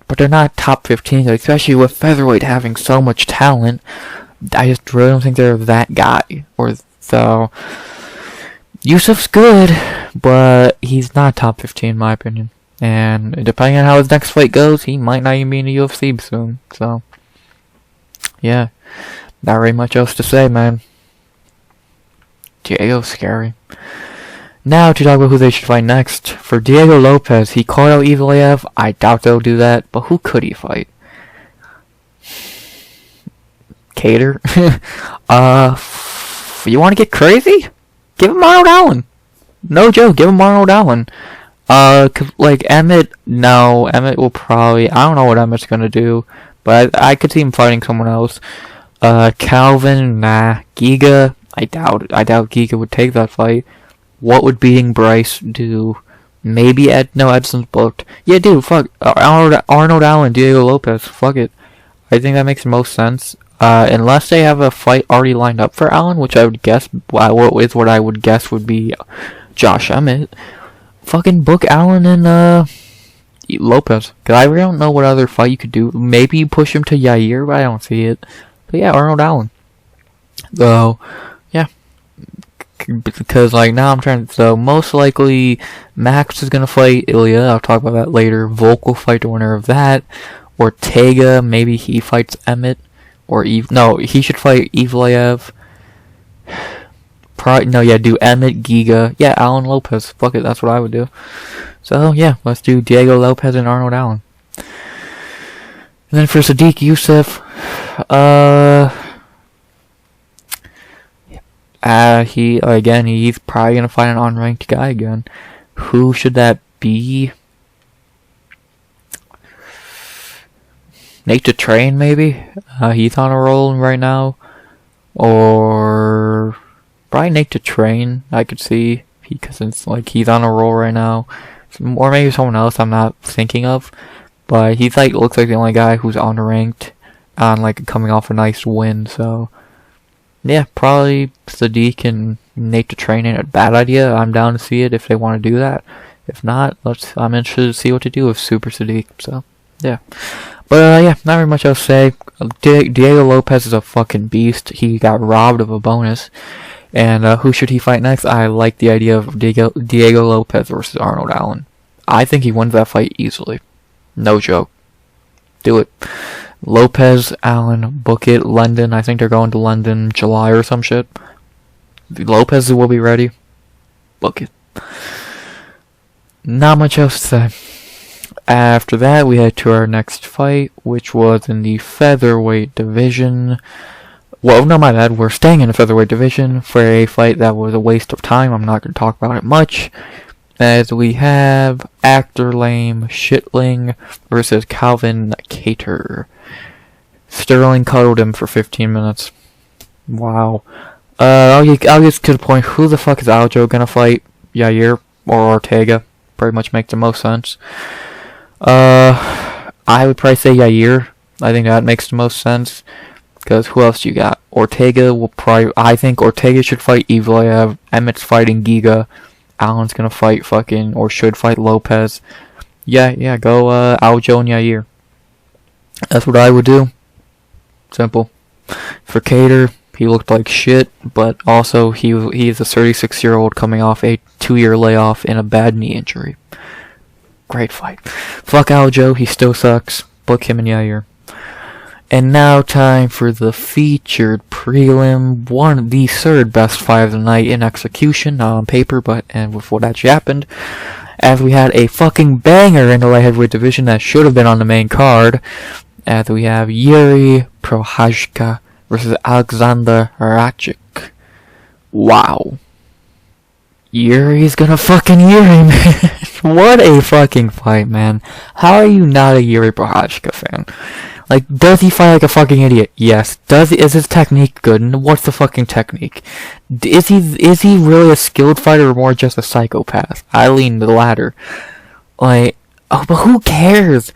[SPEAKER 1] but they're not top 15. Especially with featherweight having so much talent, I just really don't think they're that guy. Yusuff's good, but he's not top 15 in my opinion. And depending on how his next fight goes, he might not even be in the UFC soon. So, yeah. Not really much else to say, man. Diego's scary. Now to talk about who they should fight next. For Diego Lopes, he called out Evloev. I doubt they'll do that, but who could he fight? Kattar? You want to get crazy? Give him Arnold Allen. No joke, give him Arnold Allen. Like, Emmett, no. Emmett will probably, I don't know what Emmett's gonna do, but I could see him fighting someone else. Calvin, nah. Giga, I doubt Giga would take that fight. What would beating Bryce do? Maybe Edison's booked. Yeah, dude, fuck. Arnold Allen, Diego Lopes. Fuck it. I think that makes the most sense. Unless they have a fight already lined up for Allen, which I would guess, what I would guess would be Josh Emmett. Fucking book Allen and Lopes. Cause I really don't know what other fight you could do. Maybe you push him to Yair, but I don't see it. But yeah, Arnold Allen. So, yeah. Because like now I'm trying to, so most likely Max is gonna fight Ilya. I'll talk about that later. Volk will fight the winner of that. Ortega, maybe he fights Emmett. Or no, he should fight Evlaev. Do Emmett, Giga. Yeah, Allen Lopes. Fuck it, that's what I would do. So yeah, let's do Diego Lopes and Arnold Allen. And then for Sodiq Yusuff, he's probably gonna fight an unranked guy again. Who should that be? Nate to Train, maybe? He's on a roll right now. Or probably Nate to Train, I could see. Because it's like he's on a roll right now. Or maybe someone else I'm not thinking of. But he's like, looks like the only guy who's unranked. On like coming off a nice win, so yeah, probably Sodiq and Nate to Train ain't a bad idea. I'm down to see it if they want to do that. If not, I'm interested to see what to do with Super Sodiq. So yeah, but yeah, not very much else to say. Diego Lopes is a fucking beast. He got robbed of a bonus. And who should he fight next? I like the idea of Diego Lopes versus Arnold Allen. I think he wins that fight easily. No joke. Do it. Lopes, Allen, book it. London, I think they're going to London July or some shit. Lopes will be ready. Book it. Not much else to say. After that, we head to our next fight, which was in the featherweight division. Well, no, my bad. We're staying in the featherweight division for a fight that was a waste of time. I'm not going to talk about it much. As we have Actor Lame Shitling versus Calvin Kattar. Sterling cuddled him for 15 minutes. Wow. I'll get to the point. Who the fuck is Aljo gonna fight? Yair or Ortega? Pretty much makes the most sense. I would probably say Yair. I think that makes the most sense. Because who else you got? Ortega will probably... I think Ortega should fight Evlaev. Emmett's fighting Giga. Allen's gonna fight fucking... Or should fight Lopes. Yeah, go Aljo and Yair. That's what I would do. Simple. For Kattar, he looked like shit, but also he's a 36-year-old coming off a 2-year layoff in a bad knee injury. Great fight. Fuck Aljo, he still sucks. Book him and Yair. And now time for the featured prelim, one of the third best fight of the night in execution, not on paper, but and with what actually happened. As we had a fucking banger in the light heavyweight division that should have been on the main card. As we have Jiří Procházka versus Aleksandar Rakić. Wow. Jiří's gonna fucking Jiří, man. What a fucking fight, man. How are you not a Jiří Procházka fan? Like, does he fight like a fucking idiot? Yes. Is his technique good? And what's the fucking technique? Is he really a skilled fighter or more just a psychopath? I lean the latter. Like, oh, but who cares?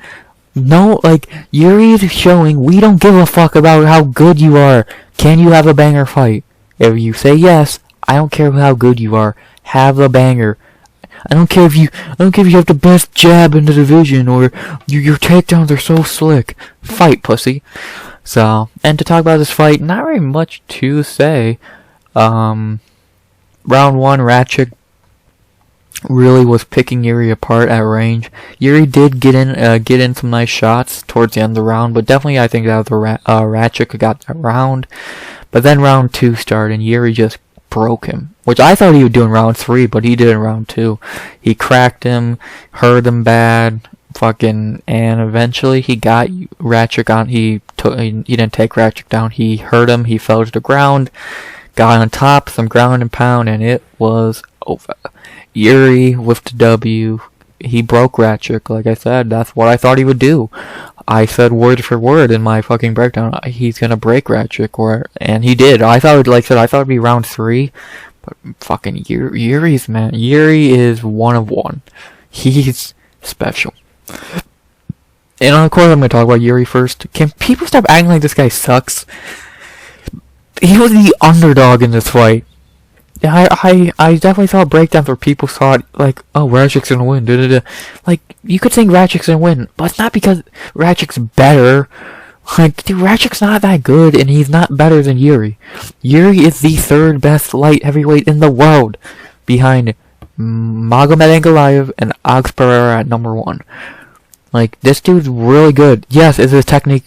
[SPEAKER 1] No, like, Jiří's showing we don't give a fuck about how good you are. Can you have a banger fight? If you say yes, I don't care how good you are. Have a banger. I don't care if you have the best jab in the division or your takedowns are so slick. Fight, pussy. So, and to talk about this fight, not very much to say. Round 1, Rakić really was picking Jiří apart at range. Jiří did get in some nice shots towards the end of the round, but definitely I think that Rakić got that round. But then round 2 started and Jiří just broke him, which I thought he would do in round 3, but he did in round 2. He cracked him, hurt him bad, and eventually he got Rakić on. He didn't take Rakić down. He hurt him. He fell to the ground, got on top, some ground and pound, and it was over. Jiří with the W. He broke Rakić, like I said. That's what I thought he would do. I said word for word in my fucking breakdown, he's gonna break Rakić, and he did. I thought it'd be round 3, but fucking Jiří's, man. Jiří is one of one. He's special. And of course I'm going to talk about Jiří first. Can people stop acting like this guy sucks? He was the underdog in this fight. I definitely saw breakdowns where people saw it like, oh, Racic's gonna win, Like, you could think Racic's gonna win, but it's not because Racic's better. Like, dude, Racic's not that good, and he's not better than Jiří. Jiří is the third best light heavyweight in the world, behind Magomed Ankalaev and Alex Pereira at number 1. Like, this dude's really good. Yes, is his technique,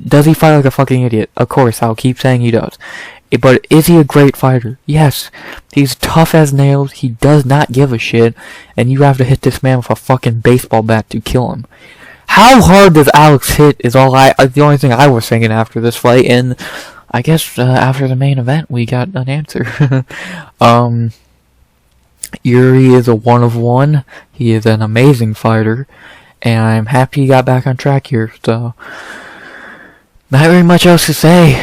[SPEAKER 1] does he fight like a fucking idiot? Of course, I'll keep saying he does. But is he a great fighter? Yes. He's tough as nails, he does not give a shit, and you have to hit this man with a fucking baseball bat to kill him. How hard does Alex hit is the only thing I was thinking after this fight, and I guess after the main event we got an answer. Jiří is a 1 of 1. He is an amazing fighter. And I'm happy he got back on track here, so not very much else to say.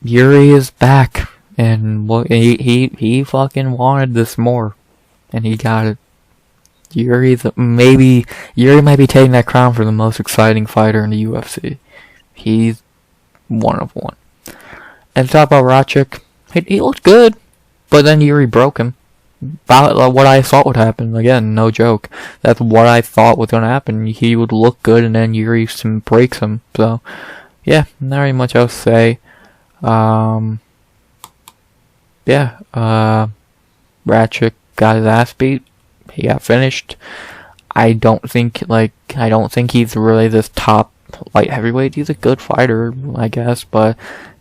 [SPEAKER 1] Jiří is back, and he fucking wanted this more, and he got it. Jiří might be taking that crown for the most exciting fighter in the UFC. He's 1 of 1. And to talk about Rakić, he looked good, but then Jiří broke him. About what I thought would happen. Again, no joke. That's what I thought was going to happen. He would look good, and then Jiří breaks him. So, yeah, not very much else to say. Rakić got his ass beat. He got finished. I don't think he's really this top light heavyweight. He's a good fighter, I guess, but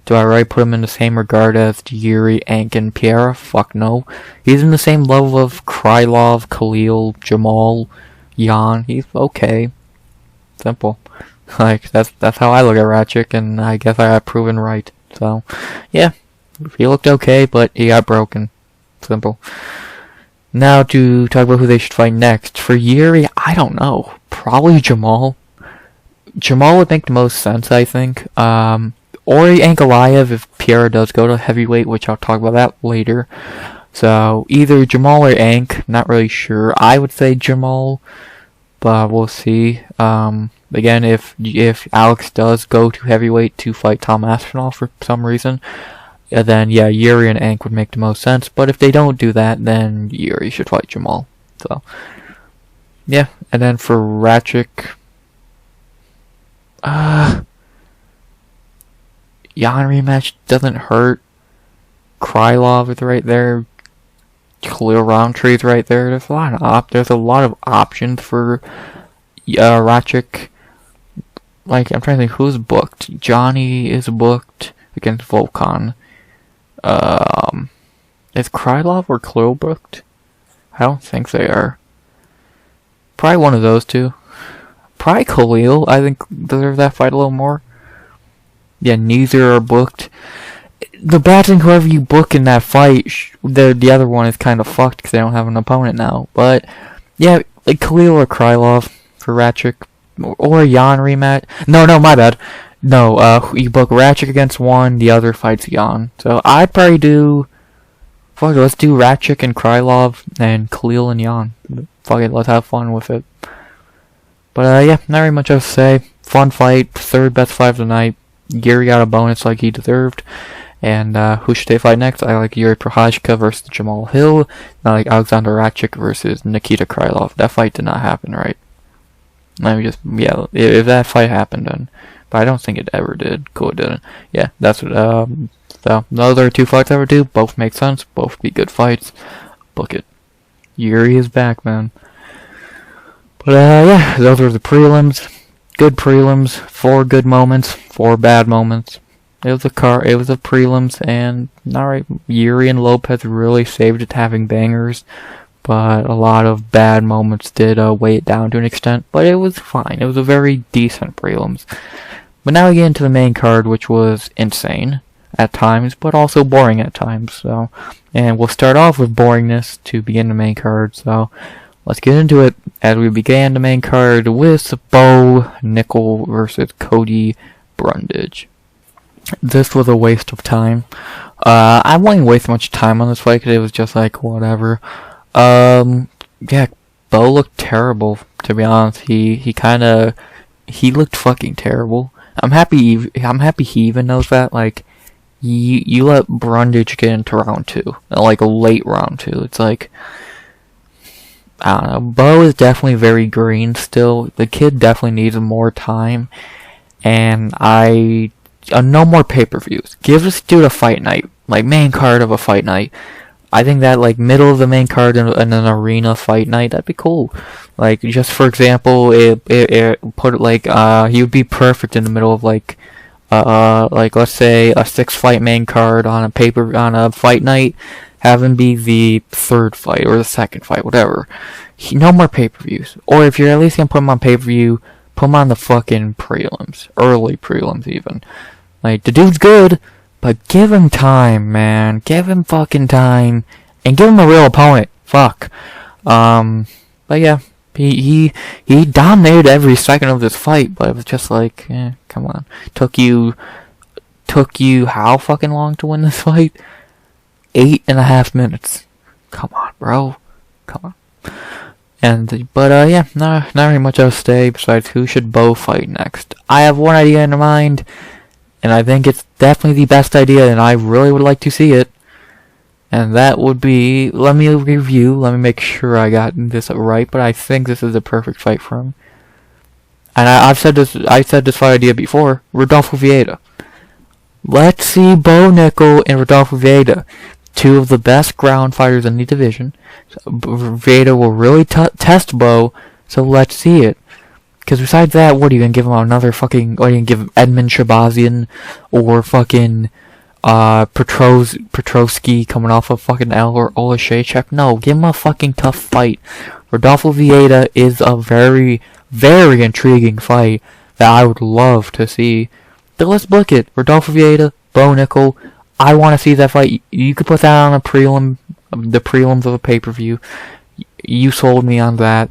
[SPEAKER 1] do I really put him in the same regard as Jiří, Ank, and Pereira? Fuck no. He's in the same level of Krylov, Khalil, Jamal, Jan. He's okay. Simple. Like, that's how I look at Rakić, and I guess I got proven right. So, yeah. He looked okay, but he got broken. Simple. Now to talk about who they should fight next. For Jiří, I don't know. Probably Jamal. Jamal would make the most sense, I think. Or Ankalaev if Pereira does go to heavyweight, which I'll talk about that later. So, either Jamal or Ank, not really sure. I would say Jamal, but we'll see. Again, if Alex does go to heavyweight to fight Tom Aspinall for some reason, then yeah, Jiří and Ank would make the most sense. But if they don't do that, then Jiří should fight Jamal. So, yeah. And then for Rakić, Jan rematch doesn't hurt. Krylov is right there. Khalil Roundtree is right there. There's a lot of options for Rakić. Like, I'm trying to think who's booked. Johnny is booked against Volkan. Is Krylov or Khalil booked? I don't think they are. Probably one of those two. Probably Khalil, I think, deserves that fight a little more. Yeah, neither are booked. The bad thing, whoever you book in that fight, the other one is kind of fucked because they don't have an opponent now. But, yeah, like Khalil or Krylov for Rakić. Or a Jan rematch. No, my bad. No, you book Rakić against one, the other fights Jan. So, I'd probably do... Fuck it, let's do Rakić and Krylov and Khalil and Jan. Fuck it, let's have fun with it. But, yeah, not very much else to say. Fun fight, third best fight of the night. Jiří got a bonus like he deserved. And who should they fight next? I like Jiří Procházka versus Jamal Hill. And I like Aleksandar Rakić versus Nikita Krylov. That fight did not happen, right? Let me just, yeah, if that fight happened, then. But I don't think it ever did. Cool, it didn't. Yeah, that's what, so, those are 2 fights I ever do. Both make sense. Both be good fights. Book it. Jiří is back, man. But, yeah, those were the prelims. Good prelims, 4 good moments, 4 bad moments. It was a prelims, and alright, Jiří and Lopes really saved it having bangers, but a lot of bad moments did weigh it down to an extent, but it was fine. It was a very decent prelims. But now we get into the main card, which was insane at times, but also boring at times. So, and we'll start off with boringness to begin the main card, so let's get into it as we began the main card with Bo Nickal versus Cody Brundage. This was a waste of time. I wouldn't waste much time on this fight because it was just like, whatever. Yeah, Bo looked terrible, to be honest. He looked fucking terrible. I'm happy he even knows that. Like, you let Brundage get into round 2, like a late round 2. It's like, I don't know. Bo is definitely very green still. The kid definitely needs more time, and no more pay-per-views. Give this dude a fight night, like main card of a fight night. I think that, like, middle of the main card in an arena fight night, that'd be cool. Like, just for example, put it like, he would be perfect in the middle of, like let's say a 6-fight main card on a fight night, have him be the 3rd fight or the 2nd fight, whatever. No more pay-per-views. Or if you're at least gonna put him on pay-per-view, put him on the fucking prelims, early prelims even. Like, the dude's good, but give him time, man. Give him fucking time. And give him a real opponent. Fuck. But yeah. He dominated every second of this fight, but it was just like, come on. Took you how fucking long to win this fight? 8.5 minutes. Come on, bro. Come on. But yeah, not very much else to say besides who should Bo fight next. I have one idea in mind, and I think it's definitely the best idea, and I really would like to see it. And that would be, let me make sure I got this right, but I think this is a perfect fight for him. And I said this fight idea before, Rodolfo Vieira. Let's see Bo Nickal and Rodolfo Vieira, 2 of the best ground fighters in the division. So Vieira will really test Bo, so let's see it. Because besides that, what are you gonna give him another fucking? What are you gonna give Edmund Shabazian or fucking Petrovsky coming off of fucking L or Olashechek? No, give him a fucking tough fight. Rodolfo Vieira is a very, very intriguing fight that I would love to see. But let's book it. Rodolfo Vieira, Bo Nickal. I want to see that fight. You could put that on the prelims of a pay-per-view. You sold me on that.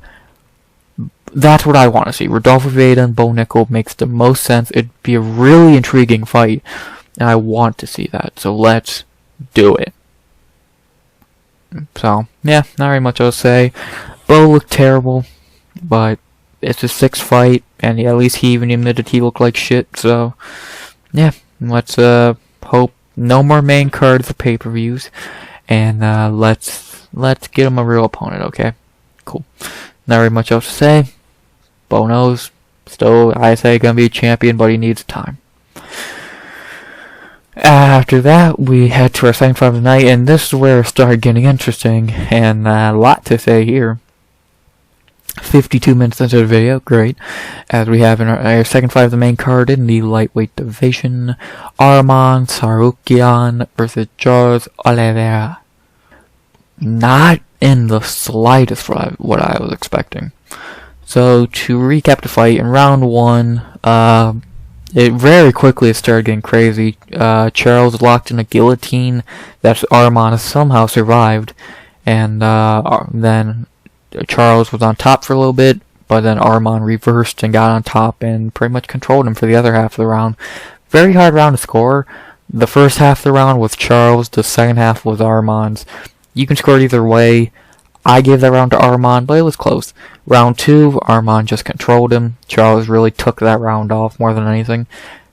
[SPEAKER 1] That's what I want to see. Rodolfo Vieira and Bo Nickal makes the most sense. It'd be a really intriguing fight, and I want to see that. So let's do it. So, yeah, not very much else to say. Bo looked terrible, but it's his 6th fight, and at least he even admitted he looked like shit. So, yeah, let's hope no more main cards for pay-per-views, and let's get him a real opponent. Okay, cool. Not very much else to say. Bo knows. Still, I say gonna be a champion, but he needs time. After that, we head to our second fight of the night, and this is where it started getting interesting, and a lot to say here. 52 minutes into the video, great. As we have in our second fight of the main card in the lightweight division, Arman Tsarukyan versus Charles Oliveira. Not in the slightest what I was expecting. So, to recap the fight, in round 1, it very quickly started getting crazy. Charles locked in a guillotine that Arman somehow survived, and then Charles was on top for a little bit, but then Arman reversed and got on top and pretty much controlled him for the other half of the round. Very hard round to score. The first half of the round was Charles, the second half was Arman's. You can score it either way. I gave that round to Arman, but it was close. Round 2, Arman just controlled him. Charles really took that round off more than anything.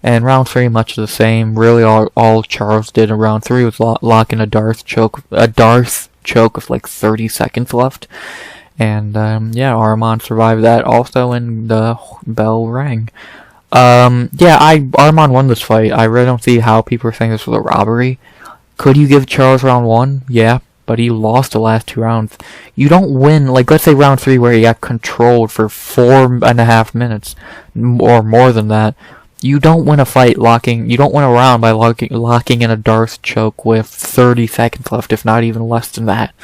[SPEAKER 1] And round 3, much the same. Really, all Charles did in round 3 was lock in a Darth choke with like 30 seconds left. And yeah, Arman survived that also, and the bell rang. Arman won this fight. I really don't see how people are saying this was a robbery. Could you give Charles round 1? Yeah. But he lost the last 2 rounds. You don't win, like, let's say round 3 where he got controlled for 4.5 minutes, or more than that. You don't win a fight you don't win a round by locking in a Darth choke with 30 seconds left, if not even less than that.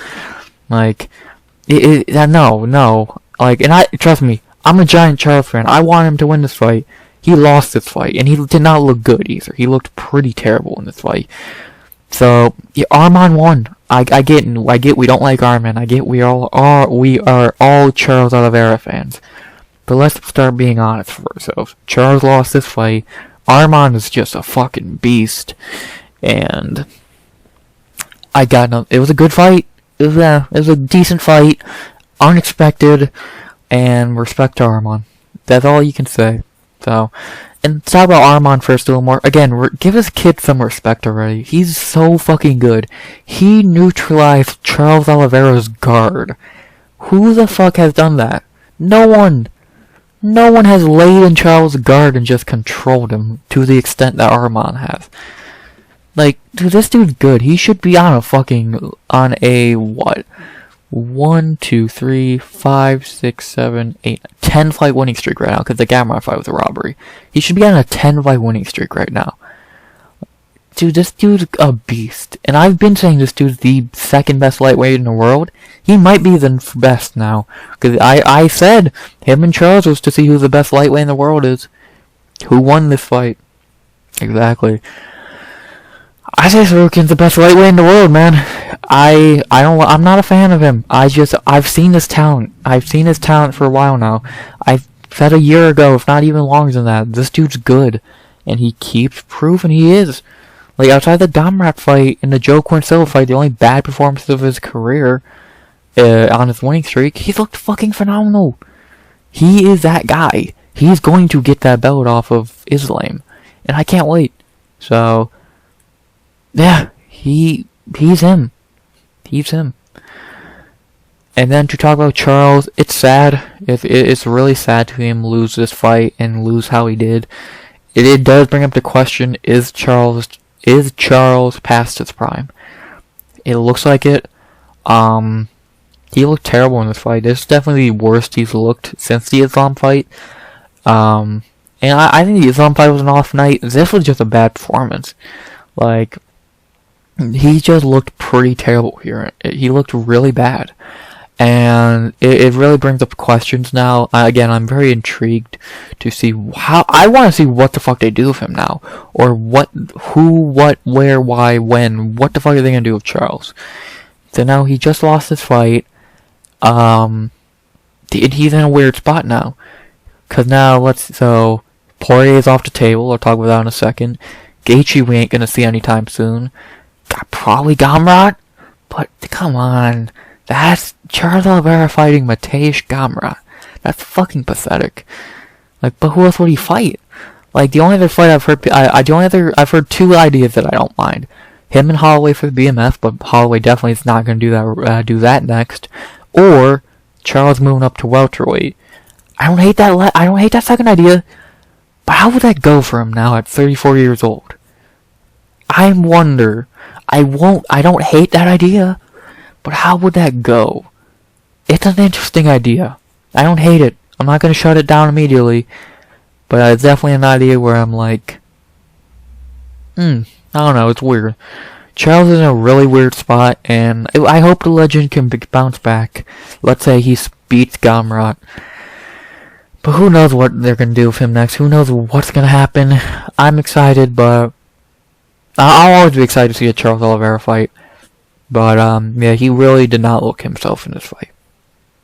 [SPEAKER 1] Like, no. Like, and trust me, I'm a giant Charles fan. I want him to win this fight. He lost this fight, and he did not look good either. He looked pretty terrible in this fight. So, yeah, Arman won. I get we don't like Arman. I get we are all Charles Oliveira fans. But let's start being honest for ourselves. Charles lost this fight. Arman is just a fucking beast. And it was a good fight. It was a decent fight. unexpected, and respect to Arman. That's all you can say. So, and talk about Arman first a little more. Again, give this kid some respect already. He's so fucking good. He neutralized Charles Oliveira's guard. Who the fuck has done that? No one. No one has laid in Charles' guard and just controlled him to the extent that Arman has. Like, dude, this dude's good. He should be on a what? 1, 2, 3, 5, 6, 7, 8, 10 fight winning streak right now, because the Garbrandt fight was a robbery. He should be on a 10 fight winning streak right now. Dude, this dude's a beast. And I've been saying this dude's the second best lightweight in the world. He might be the best now. Because I said him and Charles was to see who the best lightweight in the world is. Who won this fight? Exactly. I say Tsarukyan's the best lightweight in the world, man. I'm not a fan of him. I've seen his talent. I've seen his talent for a while now. I've said a year ago, if not even longer than that, this dude's good. And he keeps proving he is. Like, outside the Garbrandt fight and the Joe Silva fight, the only bad performances of his career on his winning streak, he's looked fucking phenomenal. He is that guy. He's going to get that belt off of Islam. And I can't wait. So, yeah, he's him. He's him. And then to talk about Charles, it's sad. It's really sad to him lose this fight and lose how he did. It does bring up the question, is Charles past his prime? It looks like it. He looked terrible in this fight. This is definitely the worst he's looked since the Islam fight. And I think the Islam fight was an off night. This was just a bad performance. Like, he just looked pretty terrible here. He looked really bad. And it really brings up questions now. Again, I'm very intrigued to see how. I want to see what the fuck they do with him now. Or who, what, where, why, when. What the fuck are they going to do with Charles? So now he just lost his fight. He's in a weird spot now. Because now, so Poirier's off the table. I'll talk about that in a second. Gaethje we ain't going to see anytime soon. Probably Garbrandt. But, come on. That's Charles Oliveira fighting Mateusz Garbrandt. That's fucking pathetic. Like, but who else would he fight? Like, the only other fight I've heard, I've heard two ideas that I don't mind. Him and Holloway for the BMF, but Holloway definitely is not going to do that next. Or Charles moving up to welterweight. I don't hate that second idea. But how would that go for him now at 34 years old? I wonder. I don't hate that idea. But how would that go? It's an interesting idea. I don't hate it. I'm not going to shut it down immediately. But it's definitely an idea where I'm like, I don't know, it's weird. Charles is in a really weird spot, and I hope the legend can bounce back. Let's say he beats Garbrandt. But who knows what they're going to do with him next. Who knows what's going to happen. I'm excited, but I'll always be excited to see a Charles Oliveira fight. But, yeah, he really did not look himself in this fight.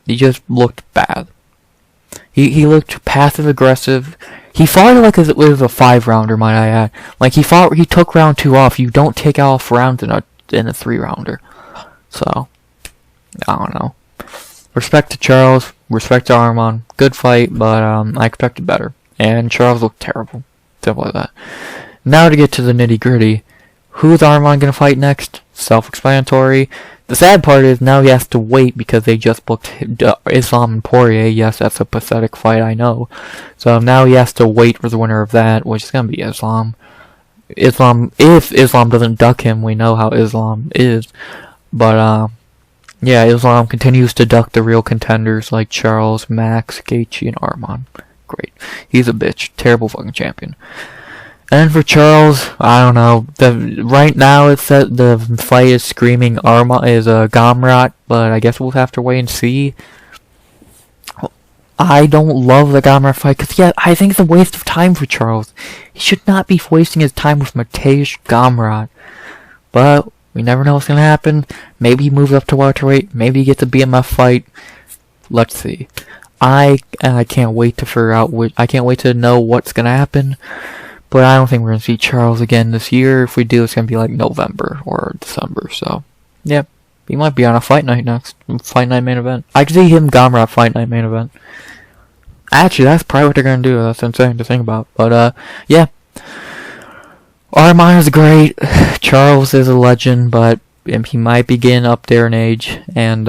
[SPEAKER 1] He just looked bad. He looked passive-aggressive. He fought like it was a 5-rounder, might I add. Like, he took round 2 off. You don't take off rounds in a 3-rounder. So, I don't know. Respect to Charles. Respect to Arman. Good fight, but, I expected better. And Charles looked terrible. Simple as that. Now to get to the nitty-gritty. Who's Arman gonna fight next? Self-explanatory. The sad part is now he has to wait because they just booked Islam and Poirier. Yes, that's a pathetic fight, I know. So now he has to wait for the winner of that, which is gonna be Islam. If Islam doesn't duck him, we know how Islam is. But, yeah, Islam continues to duck the real contenders like Charles, Max, Gaethje, and Arman. Great. He's a bitch. Terrible fucking champion. And for Charles, I don't know. Right now, it's that the fight is screaming Garbrandt, but I guess we'll have to wait and see. I don't love the Garbrandt fight because, yeah, I think it's a waste of time for Charles. He should not be wasting his time with Mateusz Garbrandt. But we never know what's gonna happen. Maybe he moves up to welterweight. Maybe he gets a BMF fight. Let's see. I can't wait to figure out I can't wait to know what's gonna happen. But I don't think we're going to see Charles again this year. If we do, it's going to be like November or December. So, yeah. He might be on a fight night next. Fight night main event. I could see him Garbrandt fight night main event. Actually, that's probably what they're gonna do. That's insane to think about. But, yeah. Arman is great. Charles is a legend, but he might be getting up there in age. And,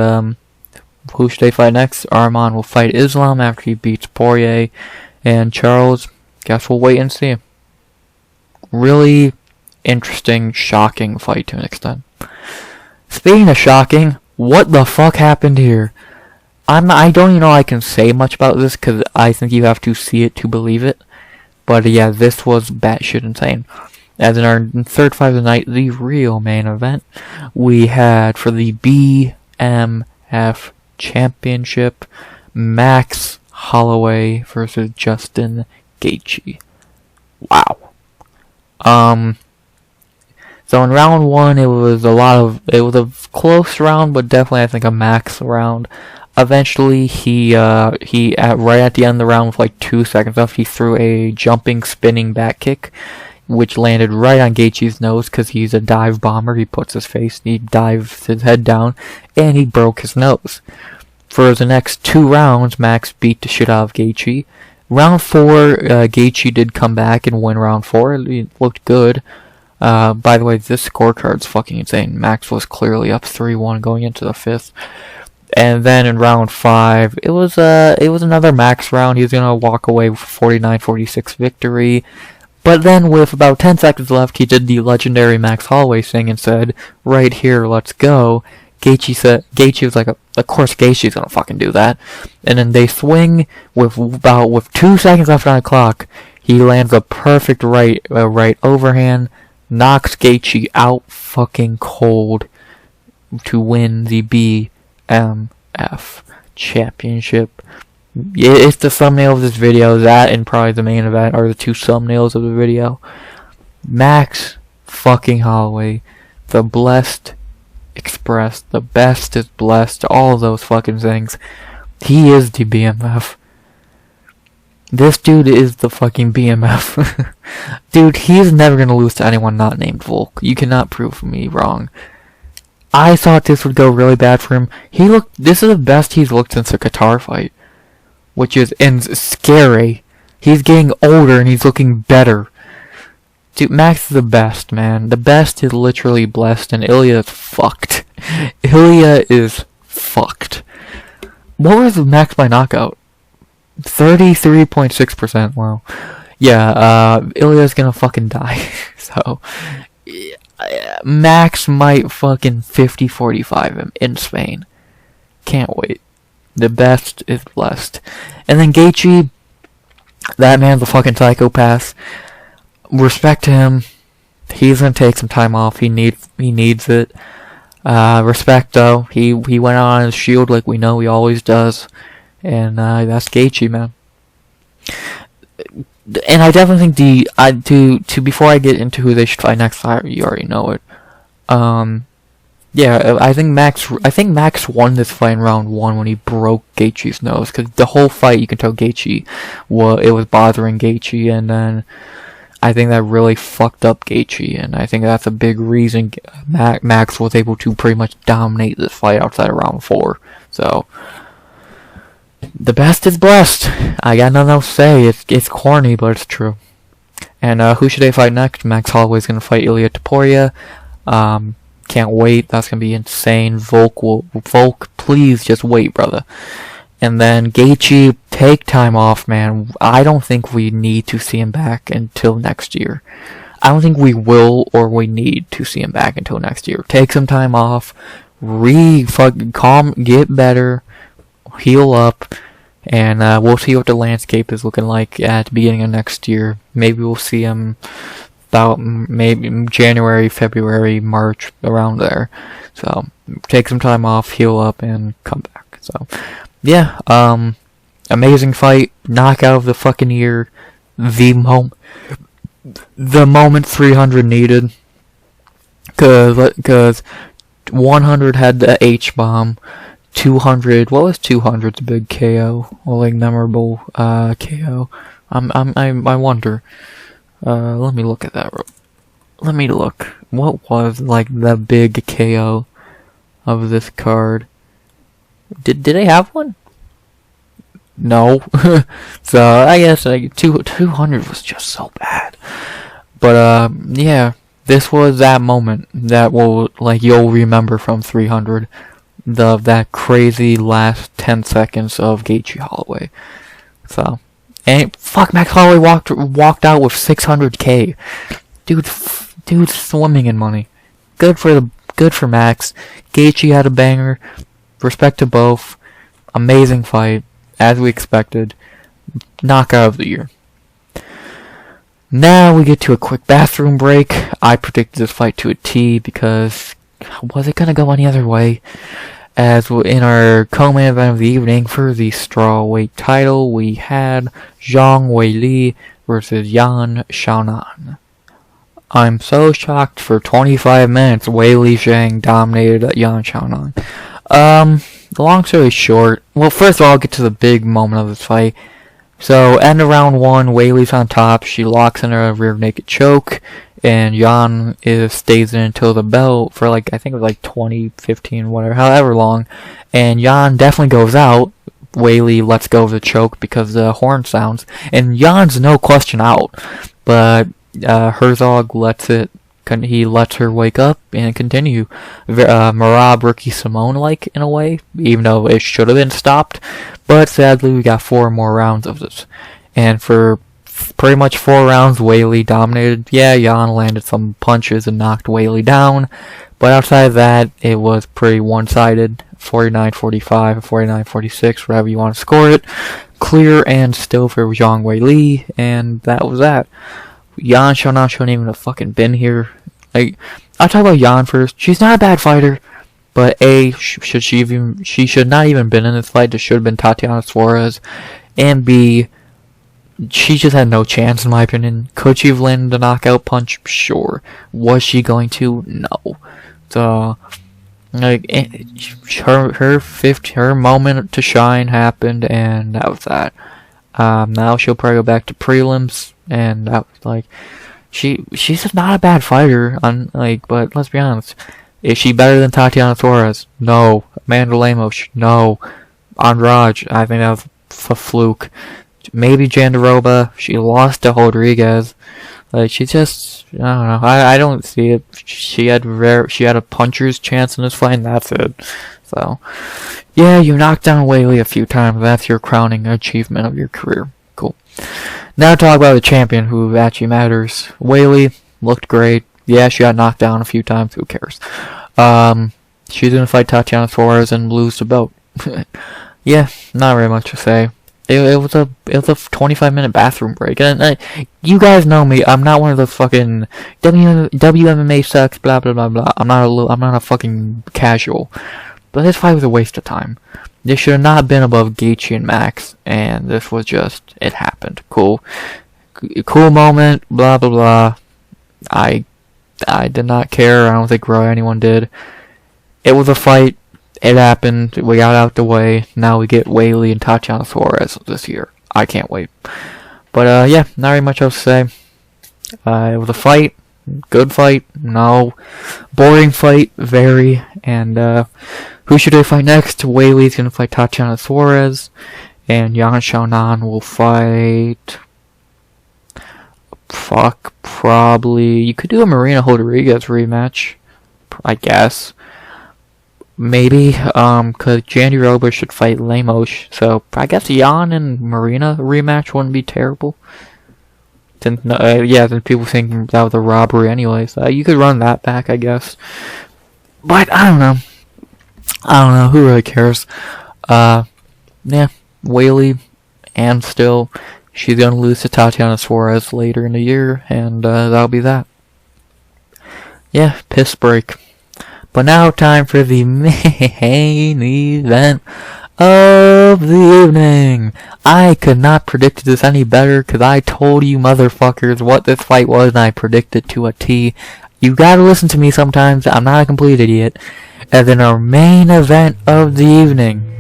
[SPEAKER 1] who should they fight next? Arman will fight Islam after he beats Poirier. And Charles, guess we'll wait and see. Really interesting, shocking fight to an extent. Speaking of shocking, what the fuck happened here? I don't even know I can say much about this because I think you have to see it to believe it. But yeah, this was batshit insane. As in our third fight of the night, the real main event, we had for the BMF Championship, Max Holloway versus Justin Gaethje. Wow. So in round one, it was a close round, but definitely I think a Max round. Eventually, right at the end of the round with like 2 seconds left, he threw a jumping, spinning back kick, which landed right on Gaethje's nose because he's a dive bomber. He puts he dives his head down, and he broke his nose. For the next 2 rounds, Max beat the shit out of Gaethje. Round 4, Gaethje did come back and win round 4. It looked good. By the way, this scorecard's fucking insane. Max was clearly up 3-1 going into the 5th. And then in round 5, it was another Max round. He was gonna walk away with a 49-46 victory. But then with about 10 seconds left, he did the legendary Max Holloway thing and said, "Right here, let's go." Gaethje was like, of course Gaethje's gonna fucking do that. And then they swing with 2 seconds left on the clock. He lands a perfect right overhand, knocks Gaethje out fucking cold to win the BMF Championship. It's the thumbnail of this video. That and probably the main event are the 2 thumbnails of the video. Max fucking Holloway, the blessed express, the best is blessed, all those fucking things. He is the BMF. This dude is the fucking BMF. Dude, he's never gonna lose to anyone not named Volk. You cannot prove me wrong. I thought this would go really bad for him. This is the best he's looked since the Kattar fight. Which is scary. He's getting older and he's looking better. Dude, Max is the best, man. The best is literally blessed, and Ilya is fucked. Ilya is fucked. What was Max by knockout? 33.6%. Wow. Yeah, Ilya's gonna fucking die. So, Max might fucking 50-45 him in Spain. Can't wait. The best is blessed. And then Gaethje, that man's a fucking psychopath. Respect to him. He's gonna take some time off. He needs it. Respect though. He went on his shield like we know he always does. And that's Gaethje, man. And I definitely think before I get into who they should fight next, you already know it. Yeah, I think Max won this fight in round 1 when he broke Gaethje's nose, because the whole fight you can tell it was bothering Gaethje, and then I think that really fucked up Gaethje, and I think that's a big reason Max was able to pretty much dominate this fight outside of round 4. So, the best is blessed. I got nothing else to say. It's corny, but it's true. And who should they fight next? Max Holloway's gonna fight Ilia Topuria. Can't wait. That's gonna be insane. Volk, please just wait, brother. And then Gaethje, take time off, man. I don't think we need to see him back until next year. I don't think we will or we need to see him back until next year. Take some time off. Calm, get better, heal up, and we'll see what the landscape is looking like at the beginning of next year. Maybe we'll see him about maybe January, February, March, around there. So take some time off, heal up, and come back. So yeah, amazing fight, knockout of the fucking year, the moment 300 needed, cause 100 had the H-bomb, 200, what was 200's big KO, or like memorable KO? I wonder. Let me look at that. Let me look. What was like the big KO? of this card. Did they have one? No. So I guess like 200 was just so bad. But yeah, this was that moment that you'll remember from 300. That crazy last 10 seconds of Gaethje Holloway. So, and fuck, Max Holloway walked out with 600K. Dude's swimming in money. Good for Max. Gaethje had a banger. Respect to both. Amazing fight, as we expected. Knockout of the year. Now we get to a quick bathroom break. I predicted this fight to a T because was it gonna go any other way? As in our co-main event of the evening for the strawweight title, we had Zhang Weili versus Yan Xiaonan. I'm so shocked. For 25 minutes, Weili Zhang dominated Yan Xiaonan. The long story short, well, first of all, I'll get to the big moment of this fight. So, end of round 1, Weili's on top. She locks in a rear naked choke, and Yan stays in until the bell for I think it was 20, 15, whatever, however long. And Yan definitely goes out. Weili lets go of the choke because the horn sounds, and Yan's no question out. But Herzog lets her wake up and continue. Merab Ricky Simone in a way, even though it should have been stopped. But sadly, we got 4 more rounds of this. And for pretty much 4 rounds, Weili dominated. Yeah, Yan landed some punches and knocked Weili down. But outside of that, it was pretty one-sided. 49-45, 49-46, whatever you want to score it. Clear and still for Zhang Weili. And that was that. Yan Xiaonan shouldn't even have fucking been here. I'll talk about Yan first. She's not a bad fighter, but she should not even been in this fight. This should have been Tatiana Suarez. And B, she just had no chance in my opinion. Could she have landed a knockout punch? Sure. Was she going to? No. So, her moment to shine happened, and that was that. Now she'll probably go back to prelims, and that was she's just not a bad fighter. But let's be honest, is she better than Tatiana Suarez? No. Amanda Lemos? No. Andrade? I think that was a fluke. Maybe Jandiroba? She lost to Rodriguez. She just, I don't know. I don't see it. She had a puncher's chance in this fight, and that's it. So, yeah, you knocked down Weili a few times. That's your crowning achievement of your career. Cool. Now talk about the champion who actually matters. Weili looked great. Yeah, she got knocked down a few times. Who cares? She's gonna fight Tatiana Suarez and lose the belt. Yeah, not very much to say. It was a 25-minute bathroom break, and you guys know me. I'm not one of those fucking WMMA sucks. Blah blah blah blah. I'm not a fucking casual. But this fight was a waste of time. This should have not been above Gaethje and Max, and this was just, it happened. Cool moment, blah blah blah. I did not care. I don't think really anyone did. It was a fight. It happened. We got out the way. Now we get Weili and Tatiana Suarez this year. I can't wait. But yeah, not very much else to say. It was a fight. Good fight. No. Boring fight. Very. And who should they fight next? Weili's gonna fight Tatiana Suarez, and Yan Xiaonan will fight. Probably. You could do a Marina Rodriguez rematch, I guess. Maybe. Cause Jandiroba should fight Lemos, so I guess Yan and Marina rematch wouldn't be terrible. Since people think that was a robbery anyways. You could run that back, I guess. But I don't know. Who really cares? Yeah, Weili, and still, she's gonna lose to Tatiana Suarez later in the year, and that'll be that. Yeah, piss break. But now time for the main event of the evening. I could not predict this any better, because I told you motherfuckers what this fight was, and I predicted to a T. You gotta listen to me sometimes. I'm not a complete idiot. And then our main event of the evening,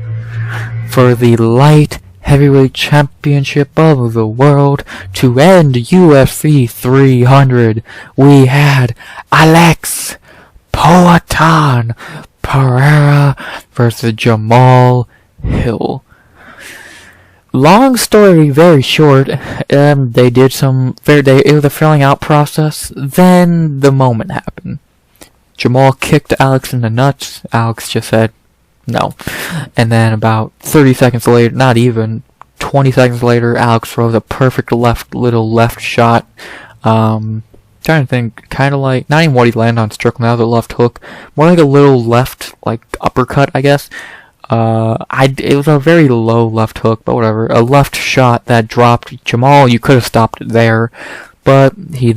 [SPEAKER 1] for the light heavyweight championship of the world, to end UFC 300, we had Alex Poatan Pereira versus Jamal Hill. Long story, very short. They did it was a filling out process. Then the moment happened. Jamal kicked Alex in the nuts. Alex just said no. And then about 30 seconds later, not even 20 seconds later, Alex throws a perfect little left shot. Trying to think, kind of like, not even what he landed on Strickland, that was a left hook. More like a little left, like, uppercut, I guess. It was a very low left hook, but whatever. A left shot that dropped Jamal. You could have stopped it there, but he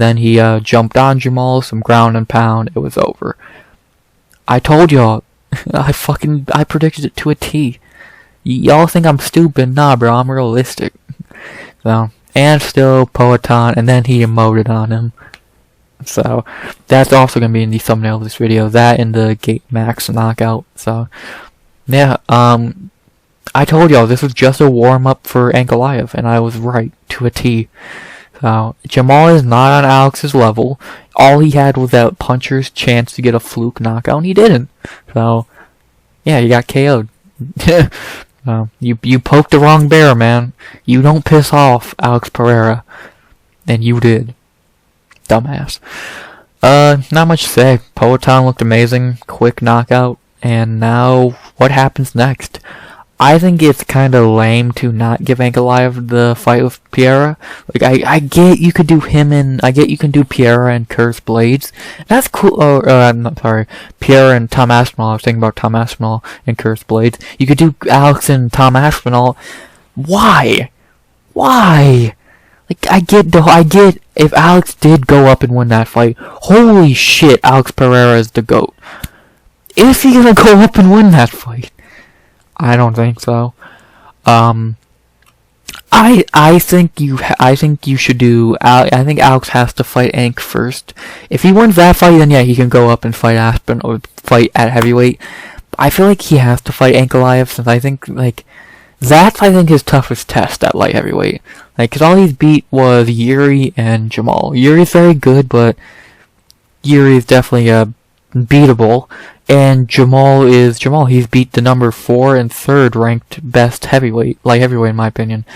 [SPEAKER 1] jumped on Jamal, some ground and pound. It was over. I told y'all. I predicted it to a T. Y'all think I'm stupid? Nah, bro, I'm realistic. So, and still Poatan, and then he emoted on him. So, that's also gonna be in the thumbnail of this video. That and the Gate Max knockout. So, yeah, I told y'all this was just a warm-up for Ankalaev, and I was right, to a T. So, Jamal is not on Alex's level. All he had was that puncher's chance to get a fluke knockout, and he didn't. So, yeah, he got KO'd. You poked the wrong bear, man. You don't piss off Alex Pereira. And you did. Dumbass. Not much to say. Poatan looked amazing. Quick knockout. And now, what happens next? I think it's kind of lame to not give Ankalaev the fight with Pereira. Like, I get you could do I get you can do Pereira and Curse Blades. That's cool. Pereira and Tom Aspinall. I was thinking about Tom Aspinall and Curse Blades. You could do Alex and Tom Aspinall. Why? Like, I get if Alex did go up and win that fight, holy shit, Alex Pereira is the GOAT. Is he gonna go up and win that fight? I don't think so. I think you should do. I think Alex has to fight Ank first. If he wins that fight, then yeah, he can go up and fight Aspen or fight at heavyweight. I feel like he has to fight Ankalaev since I think that's his toughest test at light heavyweight. Like, cause all he's beat was Jiří and Jamal. Yuri's very good, but Jiří is definitely beatable. And Jamal is Jamal. He's beat the number 4 and 3rd ranked best light heavyweight in my opinion.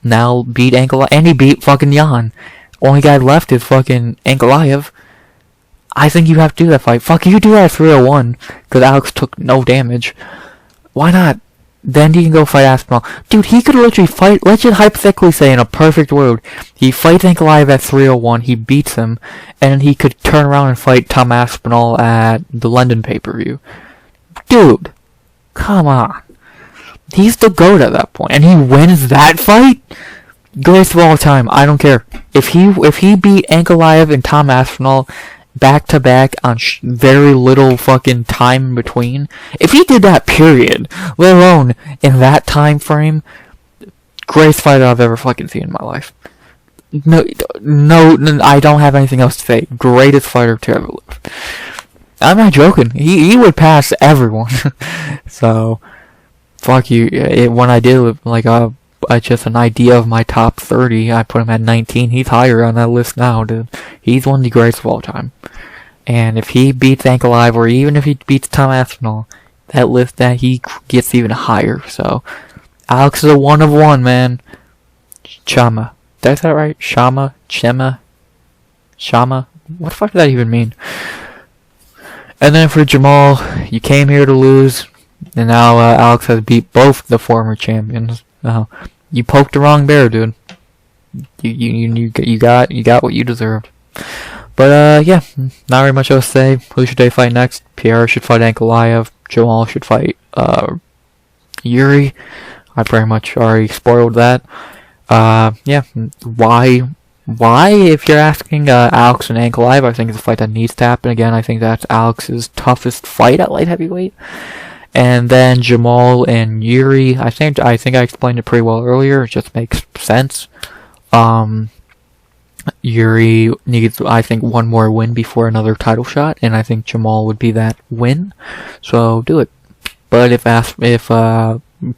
[SPEAKER 1] Now beat Ankalaev, and he beat fucking Jan. Only guy left is fucking Ankalaev. I think you have to do that fight. Fuck, you do that at 301, because Alex took no damage. Why not? Then he can go fight Aspinall. Dude, he could literally fight, let's just hypothetically say in a perfect world, he fights Ankalaev at 301, he beats him, and he could turn around and fight Tom Aspinall at the London pay-per-view. Dude, come on. He's the GOAT at that point, and he wins that fight? Greatest of all time, I don't care. If he beat Ankalaev and Tom Aspinall back-to-back on very little fucking time in between. If he did that, period, let alone in that time frame, greatest fighter I've ever fucking seen in my life. No, I don't have anything else to say. Greatest fighter to ever live. I'm not joking. He would pass everyone. So, fuck you. When I did, just an idea of my top 30. I put him at 19. He's higher on that list now, dude. He's one of the greatest of all time. And if he beats Ankalaev, or even if he beats Tom Aspinall, that he gets even higher. So, Alex is a one of one, man. Chama. Did I say that right? Shama? Chema? Shama? What the fuck does that even mean? And then for Jamal, you came here to lose, and now Alex has beat both the former champions. You poked the wrong bear, dude. You got what you deserved. But yeah, not very much else to say. Who should they fight next? Pereira should fight Ankalaev. Jamal should fight Jiří. I pretty much already spoiled that. Yeah, why? If you're asking, Alex and Ankalaev, I think it's a fight that needs to happen. Again, I think that's Alex's toughest fight at light heavyweight. And then Jamal and Jiří, I think I explained it pretty well earlier. It just makes sense. Jiří needs, I think, one more win before another title shot, and I think Jamal would be that win. So do it. But if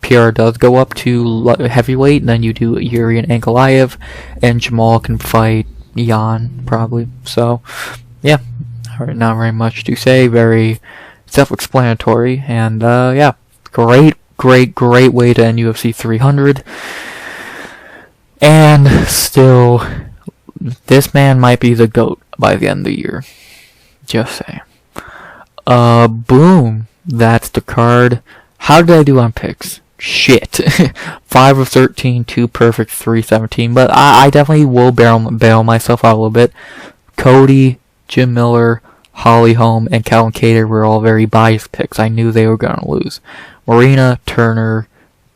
[SPEAKER 1] Pereira does go up to heavyweight, then you do Jiří and Ankalaev, and Jamal can fight Jan probably. So yeah, not very much to say. Very self-explanatory. And yeah, great way to end UFC 300. And still, this man might be the GOAT by the end of the year. Just saying. Boom. That's the card. How did I do on picks? Shit. 5 of 13, 2 perfect, 3-17. But I definitely will bail myself out a little bit. Cody, Jim Miller, Holly Holm, and Calvin Kattar were all very biased picks. I knew they were going to lose. Marina, Turner,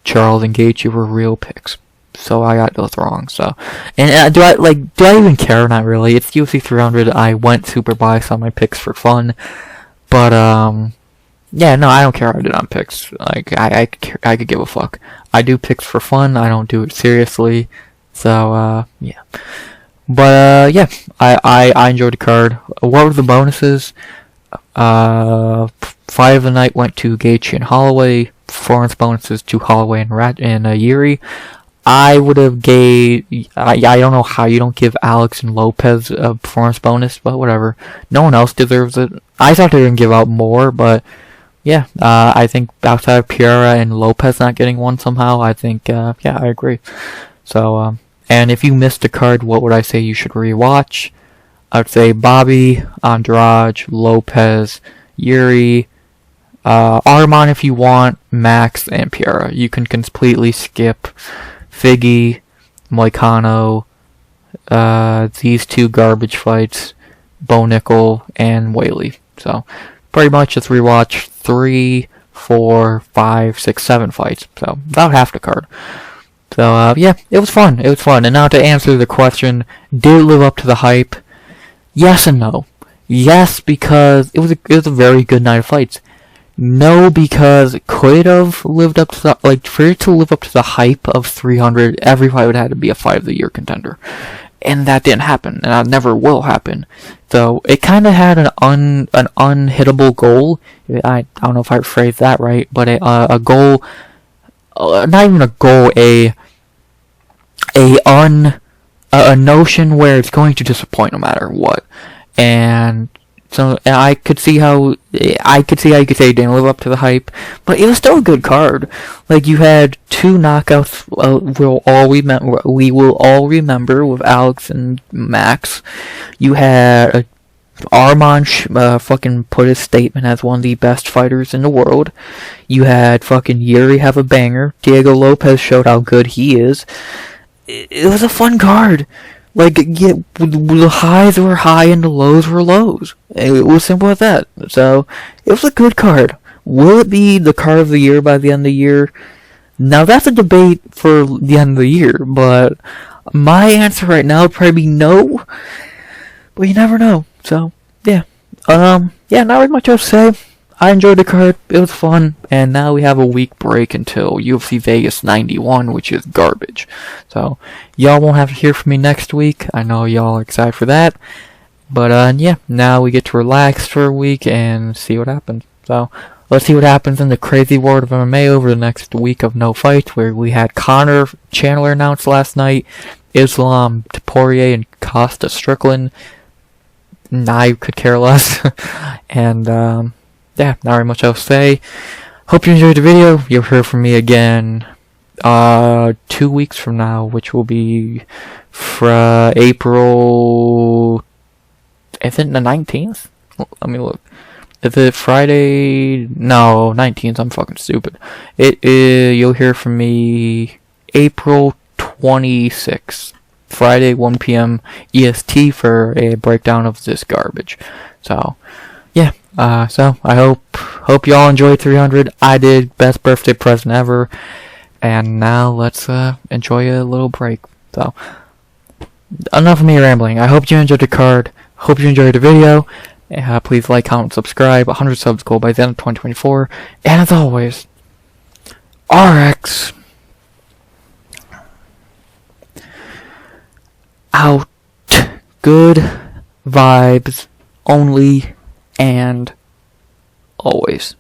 [SPEAKER 1] Charles, and Gaethje were real picks. So I got those wrong. So, and do I even care? Not really. It's UFC 300. I went super biased on my picks for fun. But yeah, no, I don't care how I did on picks. Like, I could give a fuck. I do picks for fun. I don't do it seriously. So, yeah. But, yeah, I enjoyed the card. What were the bonuses? Fight of the night went to Gaethje and Holloway. Performance bonuses to Holloway and Jiří. I would have gave... I don't know how you don't give Alex and Lopes a performance bonus, but whatever. No one else deserves it. I thought they were going to give out more, but... Yeah, I think outside of Pereira and Lopes not getting one somehow, I think, yeah, I agree. So, and if you missed a card, what would I say you should rewatch? I would say Bobby, Andrade, Lopes, Jiří, Arman if you want, Max, and Pereira. You can completely skip Figgy, Moicano, these 2 garbage fights, Nickal, and Weili. So, pretty much just rewatch 3, 4, 5, 6, 7 fights. So, about half the card. So, yeah, it was fun. It was fun. And now to answer the question, did it live up to the hype? Yes and no. Yes, because it was a very good night of fights. No, because it could have lived up to the, for it to live up to the hype of 300, every fight would have to be a fight of the year contender. And that didn't happen, and that never will happen. So, it kind of had an unhittable goal. I don't know if I phrased that right, but a goal, not even a goal, a notion where it's going to disappoint no matter what. And so I could see how you could say it didn't live up to the hype, but it was still a good card. Like, you had 2 knockouts we will all remember with Alex and Max. You had Arman fucking put his statement as one of the best fighters in the world. You had fucking Jiří have a banger. Diego Lopes showed how good he is. It was a fun card. Like, yeah, the highs were high and the lows were lows. It was simple as that. So, it was a good card. Will it be the card of the year by the end of the year? Now, that's a debate for the end of the year, but my answer right now would probably be no. But you never know. So, yeah. Yeah, not really much else to say. I enjoyed the card. It was fun. And now we have a week break until UFC Vegas 91, which is garbage. So, y'all won't have to hear from me next week. I know y'all are excited for that. But, yeah, now we get to relax for a week and see what happens. So, let's see what happens in the crazy world of MMA over the next week of no fights, where we had Conor Chandler announced last night, Islam Poirier and Costa Strickland. I could care less. And, yeah, not very much else to say. Hope you enjoyed the video. You'll hear from me again 2 weeks from now, which will be April... Is it the 19th? Let me look. Is it Friday? No, 19th. I'm fucking stupid. You'll hear from me April 26th. Friday, 1 p.m. EST for a breakdown of this garbage. So, yeah. So I hope y'all enjoyed 300. I did. Best birthday present ever. And now let's enjoy a little break. So, enough of me rambling. I hope you enjoyed the card. Hope you enjoyed the video. Please like, comment, subscribe. 100 subs goal by the end of 2024. And as always, RX out. Good vibes only and always.